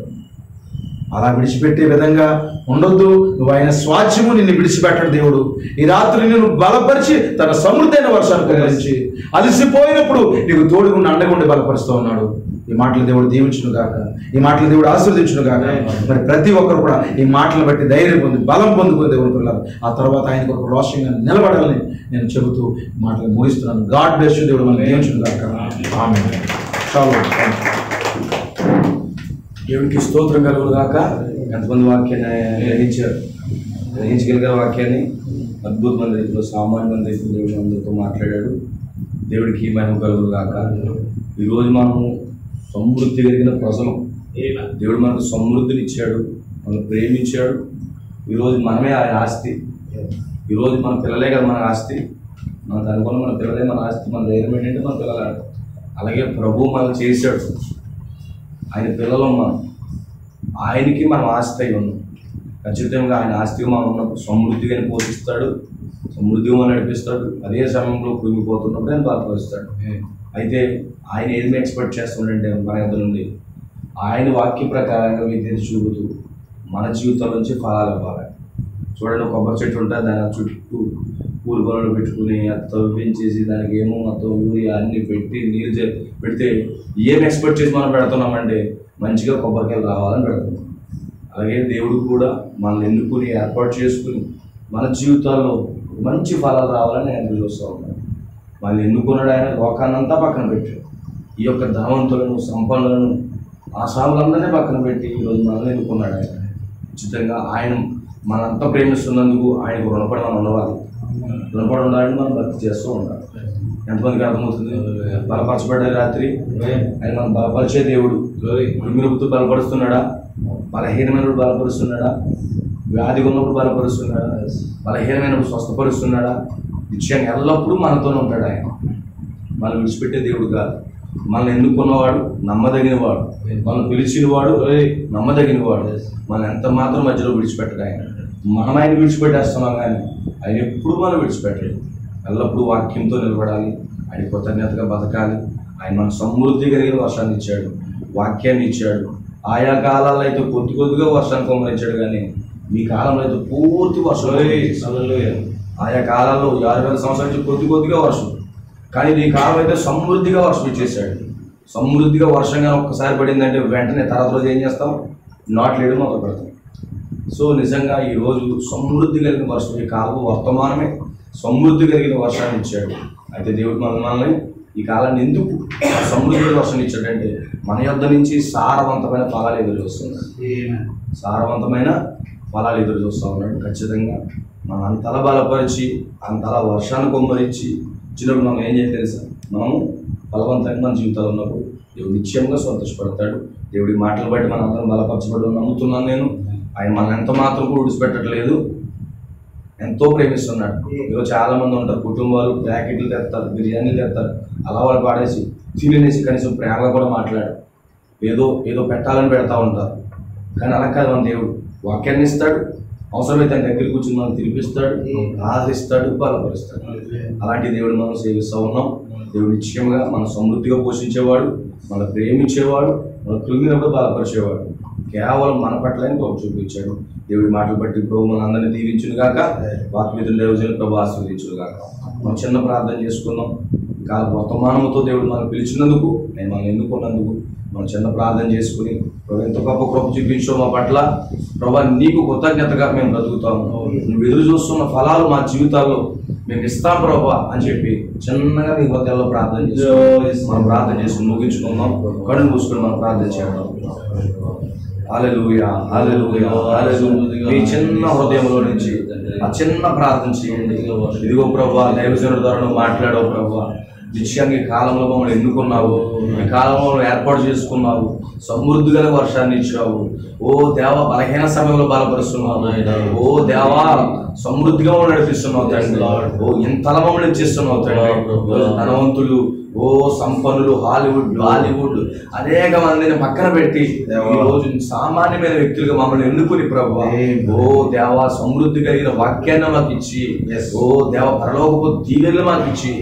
అలా విడిచిపెట్టే విధంగా ఉండొద్దు. నువ్వు ఆయన స్వాచ్యము నిన్ను విడిచిపెట్టడు దేవుడు. ఈ రాత్రి నిన్ను బలపరిచి తన సమృద్ధైన వర్షాన్ని కలిగించి అలసిపోయినప్పుడు నీకు తోడుగుండి అండగుండి బలపరుస్తూ ఉన్నాడు. ఈ మాటలు దేవుడు దీవించును గాక, ఈ మాటలు దేవుడు ఆశీర్వదించును గాక. మరి ప్రతి ఒక్కరు కూడా ఈ మాటలు బట్టి ధైర్యం పొంది బలం పొందుకుని దేవుడు పిల్లలు ఆ తర్వాత ఆయన ఒక రోషంగా నిలబడాలని నేను చెబుతూ మాటలు ముగిస్తున్నాను. God bless you. దేవుడు మనం దీవించును గాక. ఆమేన్. దేవుడికి స్తోత్రం కలుగును గాక. ఎంతమంది వాక్యాన్ని గ్రహించగలిగిన వాక్యాన్ని అద్భుతమైన రీతిలో, సామాన్యమైన రీతిలో దేవుడు అందరితో మాట్లాడాడు. దేవుడికి మహిమ కలుగును గాక. ఈరోజు మనము సమృద్ధి కలిగిన ప్రజలు. దేవుడు మనకు సమృద్ధిని ఇచ్చాడు, మనల్ని ప్రేమించాడు. ఈరోజు మనమే ఆయన ఆస్తి. ఈరోజు మన పిల్లలే కదా మన ఆస్తి. మనకు అనుకున్న మన పిల్లలే మన ఆస్తి. మన ధైర్యం ఏంటంటే మన పిల్లలు. అలాగే ప్రభువు మనం చేశాడు, ఆయన పిల్లలు మనం, ఆయనకి మనం ఆస్తి అయి ఉన్నాం. ఖచ్చితంగా ఆయన ఆస్తిగా మనం ఉన్నప్పుడు సమృద్ధిగానే పోషిస్తాడు, సమృద్ధిగా నడిపిస్తాడు. అదే సమయంలో కృంగిపోతున్నప్పుడు ఆయన బలపరుస్తాడు. అయితే ఆయన ఏమి ఎక్స్పెక్ట్ చేస్తుండే మన ఎదురు నుండి ఆయన వాక్య ప్రకారంగా విద్యను చూపుతూ మన జీవితం నుంచి ఫలాలు ఇవ్వాలి. చూడండి, కొబ్బరి చెట్టు ఉంటే దాని చుట్టూ పూలు పొలాలు పెట్టుకుని అది తవ్వించేసి దానికి ఏమో మొత్తం యూరియా అన్ని పెట్టి నీళ్ళు పెడితే ఏం ఎక్స్పెక్ట్ చేసి మనం పెడుతున్నామంటే మంచిగా కొబ్బరికాయలు రావాలని పెడుతున్నాం. అలాగే దేవుడు కూడా మనల్ని ఎన్నుకుని ఏర్పాటు చేసుకుని మన జీవితాల్లో మంచి ఫలాలు రావాలని ఆయన చూస్తూ ఉన్నాడు. మనల్ని ఎన్నుకున్నాడు ఆయన. లోకాన్నంతా పక్కన పెట్టాడు. ఈ యొక్క ధనవంతులను, సంపన్నులను, ఆశాములందరినీ పక్కన పెట్టి ఈరోజు మనల్ని ఎన్నుకున్నాడు ఆయన. ఖచ్చితంగా ఆయన మనంతా ప్రేమిస్తున్నందుకు ఆయనకు రుణపడి మనం ఉండవాలి. రుణపడి ఉండాలని మనం భక్తి చేస్తూ ఉండాలి. ఎంతమందికి అర్థమవుతుంది? బలపరచబడ్డ రాత్రి ఆయన మనం బలపరిచే దేవుడు. కృంగినప్పుడు బలపరుస్తున్నాడా? బలహీనమైనప్పుడు బలపరుస్తున్నాడా? వ్యాధి ఉన్నప్పుడు బలపరుస్తున్నాడా? బలహీనమైనప్పుడు స్వస్థపరుస్తున్నాడా? నిశ్చయంగా ఎల్లప్పుడూ మనతోనే ఉంటాడు ఆయన. మనం విడిచిపెట్టే దేవుడు కాదు. మనల్ని ఎన్నుకున్నవాడు, నమ్మదగినవాడు, మనం పిలిచినవాడు, నమ్మదగినవాడు. మనం ఎంత మాత్రం మధ్యలో విడిచిపెట్టడు ఆయన. మనం ఆయన విడిచిపెట్టేస్తున్నాం కానీ ఆయన ఎప్పుడు మనం విడిచిపెట్టలేదు. ఎల్లప్పుడూ వాక్యంతో నిలబడాలి, ఆయన కృతజ్ఞతగా బతకాలి. ఆయన మనకు సమృద్ధి కలిగిన వర్షాన్ని ఇచ్చాడు, వాక్యాన్ని ఇచ్చాడు. ఆయా కాలాల్లో అయితే కొద్ది కొద్దిగా వర్షాన్ని కుమ్మరించాడు కానీ మీ కాలంలో అయితే పూర్తి వర్షం. ఆయా కాలాల్లో 60,000 సంవత్సరాల నుంచి కొద్ది కొద్దిగా వర్షం, కానీ ఈ కాలం అయితే సమృద్ధిగా వర్షం ఇచ్చేసాడు. సమృద్ధిగా వర్షంగా ఒక్కసారి పడిందంటే వెంటనే తర్వాత రోజు ఏం చేస్తాం? నాట్లు వేయడం మొదలు పెడతాం. సో నిజంగా ఈరోజు సమృద్ధి కలిగిన వర్షం, ఈ కాలం వర్తమానమే సమృద్ధి కలిగిన వర్షాన్ని ఇచ్చాడు. అయితే దేవుడు మనల్ని ఈ కాలాన్ని ఎందుకు సమృద్ధిగా వర్షం ఇచ్చాడంటే మన యొద్ద నుంచి సారవంతమైన ఫలాలు ఎదురు చూస్తున్నాడు. సారవంతమైన ఫలాలు ఎదురు చూస్తూ ఉన్నాడు. ఖచ్చితంగా మనం అంతలా బలపరిచి అంతలా వర్షాన్ని కొమ్మరించి ఇచ్చినప్పుడు మనం ఏం చేయాలి తెలుసా? మనము బలవంతంగా మన జీవితాలు ఉన్నప్పుడు దేవుడు నిశ్చయంగా సంతోషపడతాడు. దేవుడి మాటలు బట్టి మనం అందరం బలపరచబడి నమ్ముతున్నాను నేను. ఆయన మనం ఎంత మాత్రం కూడా విడిచిపెట్టట్లేదు, ఎంతో ప్రేమిస్తున్నాడు. ఈరోజు చాలా మంది ఉంటారు, కుటుంబాలు ప్యాకెట్లు తెస్తారు, బిర్యానీలు తెస్తారు, అలా వాళ్ళు పాడేసి తినేసి కనీసం ప్రేమగా కూడా మాట్లాడు, ఏదో ఏదో పెట్టాలని పెడతా ఉంటారు. కానీ అలా కాదు, మన దేవుడు వాక్యాన్ని ఇస్తాడు, అవసరమైతే ఆయన దగ్గర కూర్చొని మనం తినిపిస్తాడు, ఆదరిస్తాడు, బలపరుస్తాడు. అలాంటి దేవుడు మనం సేవిస్తూ ఉన్నాం. దేవుడు నిశ్చయంగా మనం సమృద్ధిగా పోషించేవాడు, మనం ప్రేమించేవాడు, మనం కృంగినప్పుడు బలపరిచేవాడు. కేవలం మన పట్లని గొప్ప చూపించాడు. దేవుడి మాటలు బట్టి ప్రభు మన అందరినీ దీవించును గాక. వాక్మితులు దేవజనులు ప్రభు ఆశీర్వదించును గాక. మనం చిన్న ప్రార్థన చేసుకున్నాం. కాల వర్తమానంతో దేవుడు మనం పిలిచినందుకు, నేను మనం ఎన్నుకున్నందుకు మనం చిన్న ప్రార్థన చేసుకుని ప్రభు ఎంత గొప్ప కృప చూపించో మా పట్ల. ప్రభు నీకు కృతజ్ఞతగా మేము బ్రతుకుతాము. నువ్వు ఎదురు చూస్తున్న ఫలాలు మా జీవితాల్లో మేము ఇస్తాం ప్రభు అని చెప్పి చిన్నగా నీ హృదయాల్లో ప్రార్థన చేసి మనం ప్రార్థన చేసుకుని ముగించుకుందాం. కడుపు మూసుకొని మనం ప్రార్థన చేయడం. హల్లెలూయా, హల్లెలూయా, హల్లెలూయా. మీ చిన్న హృదయంలో నుంచి ఆ చిన్న ప్రార్థన చేయండి. ఇదిగో ప్రభువా, దైవజనుడి ద్వారా నువ్వు మాట్లాడావు ప్రభువా. నిశ్చయంగా ఈ కాలంలో మమ్మల్ని ఎన్నుకున్నావు, ఈ కాలంలో ఏర్పాటు చేసుకున్నావు, సమృద్ధి గల వర్షాన్ని ఇచ్చావు. ఓ దేవ, బలహీన సమయంలో బలపరుస్తున్నావు. ఓ దేవా, సమృద్ధిగా నడిపిస్తున్నావు తండ్రి. ఓ ఇంతలా మమ్మల్ని ఇచ్చేస్తున్నావు తండ్రి. ధనవంతులు, ఓ సంపన్నులు, హాలీవుడ్, బాలీవుడ్ అనేక మందిని పక్కన పెట్టి ఈ రోజు సామాన్యమైన వ్యక్తులుగా మమ్మల్ని ఎన్నుకుని ప్రభు, ఓ దేవా, సమృద్ధి కలిగిన వాక్యాన్ని మాకు ఇచ్చి, ఓ దేవ, పరలోకపు దీవెనలు మాకు ఇచ్చి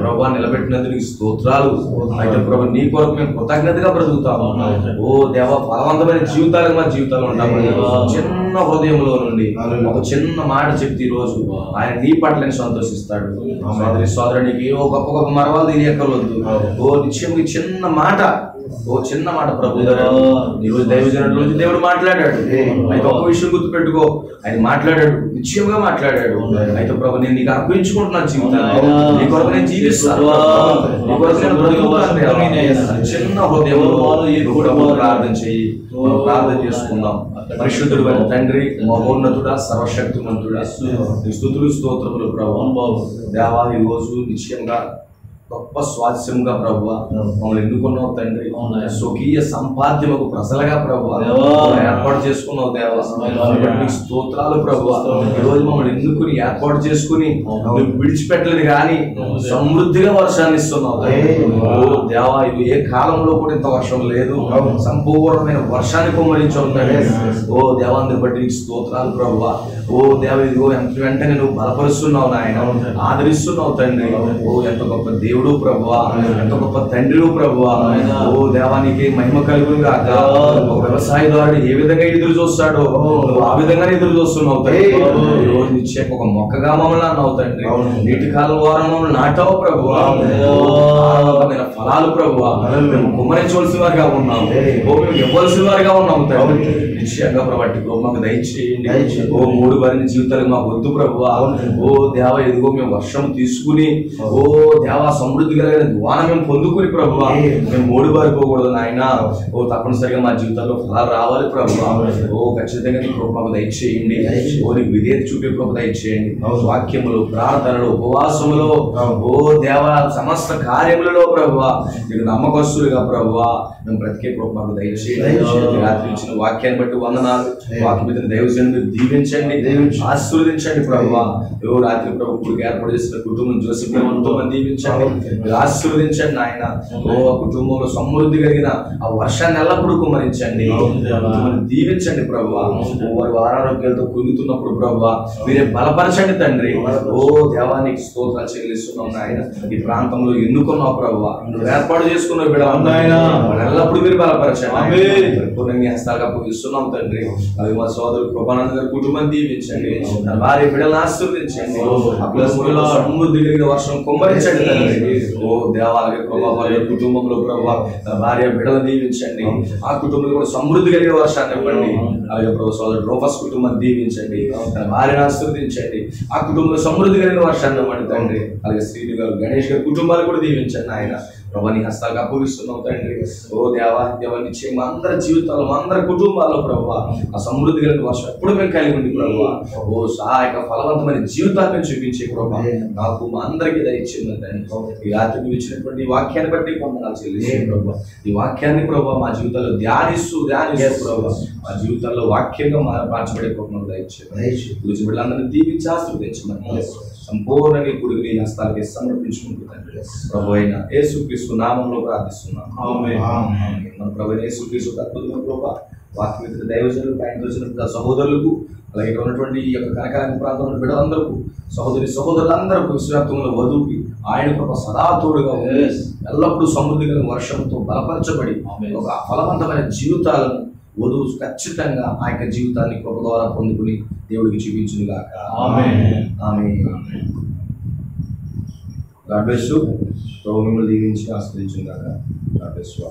ప్రభు నిలబెట్టినందుకు నీకు స్తోత్రాలు. అయితే ప్రభు నీ కొరకు మేము కృతజ్ఞతగా బ్రతుకుతాము. ఓ దేవ, ఫలవంతమైన జీవితాలుగా మా జీవితాలు ఉంటాము. చిన్న హృదయంలో నుండి ఒక చిన్న మాట చెప్తే ఈ రోజు ఆయన నీ పట్లని సంతోషిస్తాడు. సోదరి సోదరునికి ఓ గొప్ప గొప్ప మరవాళ్ళు తెలియకలు. ఓ నిత్యం చిన్న మాట, ఓ చిన్న మాట ప్రభు ఈరోజు దైవజనుడి నుంచి దేవుడు మాట్లాడాడు. అయితే ఒక విషయం గుర్తుపెట్టుకో, ఆయన మాట్లాడాడు, నిశ్చయంగా మాట్లాడాడు. అయితే ప్రభు నేను నీకు అర్పించుకుంటున్నాను జీవితాన్ని, నీ కొరకు నేను జీవిస్తాను, నీ కొరకు నేను బ్రతుకుతాను. చిన్న హృదయంలో ప్రార్థన చెయ్యి, ప్రార్థన చేసుకుందాం. పరిశుద్ధుడు అయిన తండ్రి, మహోన్నతుడా, సర్వశక్తిమంతుడా, స్తుతులు స్తోత్రములు ప్రభు. దేవా, ఈ రోజు నిశ్చయంగా గొప్ప స్వాస్యంగా ప్రభు మమ్మల్ని ఎన్నుకున్నావు తండ్రి. స్వకీయ సంపాద్యముకు ప్రజలుగా ప్రభు ఏర్పాటు చేసుకున్నావు దేవ. స్తోత్రాలు ప్రభు. ఈరోజు మమ్మల్ని ఎన్నుకుని ఏర్పాటు చేసుకుని నువ్వు విడిచిపెట్టలేదు కానీ సమృద్ధిగా వర్షాన్ని ఇస్తున్నావు దేవా. ఇది ఏ కాలంలో కూడా ఇంత వర్షం లేదు, సంపూర్ణమైన వర్షాన్ని కుమ్మరించావు తండ్రి. ఓ దేవాన్ని బట్టి నీకు స్తోత్రాలు ప్రభు. ఓ దేవ, ఇదిగో ఎంత వెంటనే నువ్వు బలపరుస్తున్నావు నాయన, ఆదరిస్తున్నావు తండ్రి. ఓ ఎంత గొప్ప దేవుడు ప్రభువా, ఎంత గొప్ప తండ్రి ప్రభువా. ఓ దేవానికి మహిమ కలుగును గాక. ఒక వ్యవసాయదారుడు ఏ విధంగా ఎదురు చూస్తాడో నువ్వు ఆ విధంగానే ఎదురు చూస్తున్నావు తండ్రి. ఈ రోజు నిశ్చయం ఒక మొక్కగా మమ్మల్ని అన్నావు తండ్రి. నీటి కాలం వారం మమ్మల్ని నాటావు ప్రభువా. ఫలాలు ప్రభువా మేము కుమ్మరించవలసిన వారిగా ఉన్నాము, ఓ మేము ఇవ్వాల్సిన వారిగా ఉన్నాము తండ్రి. నిశ్చయంగా ప్రభాటి మాకు దయచేయండి. ఓ మూడు వారిని జీవితాలు మాకు వద్దు ప్రభువా. ఓ దేవ, ఎదుగో మేము వర్షం తీసుకుని, ఓ దేవ, సమృద్ధి కలిగిన ద్వాన మేము పొందుకుని ప్రభువా మేము మూడు వారిపోకూడదు నాయన. ఓ తప్పనిసరిగా మా జీవితాల్లో ఫలాలు రావాలి ప్రభువా. ఓ ఖచ్చితంగా నీ కృప మాకు దయచేయండి. ఓ నీ విధేయత చూపే కృప దయచేయండి. వాక్యములు, ప్రార్థనలు, ఉపవాసములు, ఓ దేవ, సమస్త కార్యములలో ప్రభువా నీకు నమ్మకస్తులుగా ప్రభువా మేము బ్రతికే కృప మాకు దయచేయండి. రాత్రి ఇచ్చిన వాక్యాన్ని బట్టి వందనాలు. వాక్యం మీద దైవజనుడు దీవించండి, ఆశీర్వదించండి ప్రభువా. రాత్రి ప్రభు ఏర్పాటు చేసిన కుటుంబం జోసెఫ్ ఎంతో మంది దీవించండి. మీరు ఆశీర్వదించండి నాయన. ఓ కుటుంబంలో సమృద్ధి కలిగిన ఆ వర్షాన్ని ఎల్లప్పుడూ కుమ్మరించండి, కుటుంబాన్ని దీవించండి ప్రభువా. వారు ఆరోగ్యాలతో కృంగుతున్నప్పుడు ప్రభువా మీరే బలపరచండి తండ్రి. ఓ దేవానికి స్తోత్రాలు చెల్లిస్తున్నాం నాయన. ఈ ప్రాంతంలో ఎన్నుకున్నావు ప్రభువా, నువ్వు ఏర్పాటు చేసుకున్న బిడ్డ ఎల్లప్పుడు మీరు బలపరచండి. మీ హస్తాలుగా పూజిస్తున్నాం తండ్రి. అవి మా సోదరు కృపానంద గారి కుటుంబాన్ని దీవించండి, వారి బిడ్డలను ఆశీర్వదించండి, సమృద్ధి కలిగిన వర్షం కుమ్మరించండి తండ్రి. ఓ దేవాలయ ప్రభావ వారి కుటుంబంలో ప్రభావ భార్య బిడ్డలను దీవించండి, ఆ కుటుంబంలో కూడా సమృద్ధి కలిగిన వర్షాన్ని ఇవ్వండి. అలాగే ప్రభు సోదరు రూపస్ కుటుంబాన్ని దీవించండి, వారిని ఆశీర్వదించండి, ఆ కుటుంబంలో సమృద్ధి కలిగిన వర్షాన్ని ఇవ్వండి తండ్రి. అలాగే శ్రీని గారు గణేష్ గారి కుటుంబాలు కూడా దీవించండి ఆయన. ప్రభాని హస్తాలుగా అప్పగిస్తున్నాం తండ్రి. ఓ దేవాన్ని నిశ్చయం అందరి జీవితాల్లో అందరి కుటుంబాల్లో ప్రభావ ఆ సమృద్ధి కలిగిన వర్షం ఎప్పుడు మేము కలిగి ఉంది ప్రభావ. ఓ సహాయక ఫలవంతమైన జీవితాన్ని చూపించే ప్రభావ నాకు మా అందరికీ దయచేయండి తండ్రి. ఈ రాత్రి మీరు ఇచ్చినటువంటి ఈ వాక్యాన్ని బట్టి వందనాలు చెల్లించండి ప్రభావ. ఈ వాక్యాన్ని ప్రభావ మా జీవితాల్లో ధ్యానిస్తూ ప్రభావ మా జీవితాల్లో వాక్యంగా మార్చబడే ప్రభావం దయచేయండి. బిడ్డలందరినీ దీవించి ఆశీర్వదించమని సంపూర్ణంగా ఇప్పుడు నీ హస్తాలకి సమర్పించుకుంటున్నాను ప్రభు అయిన యేసుక్రీస్తు నామంలో ప్రార్థిస్తున్నాం. మన ప్రభు అయిన యేసుక్రీస్తు అద్భుతమైన కృప వాక్యమిత్ర దైవజనులకు ఆయనతో వచ్చిన సహోదరులకు అలాగే ఇక్కడ ఉన్నటువంటి ఈ యొక్క కనకారాని ప్రాంతంలో బిడ్డలందరికీ సహోదరులందరికీ విశ్వాసంలో వధువుకి ఆయన కృప సదా తోడుగా ఉంది. ఎల్లప్పుడూ సమృద్ధి కలిగిన వర్షంతో బలపరచబడి ఒక ఫలవంతమైన జీవితాలను వధువు ఖచ్చితంగా ఆ యొక్క జీవితాన్ని కృప ద్వారా పొందుకుని దేవుడికి చూపించును గాక. ఆమేన్. God bless you. ప్రభువు మిమ్మల్ని దీవించి ఆశీర్వదించును గాక. God bless you.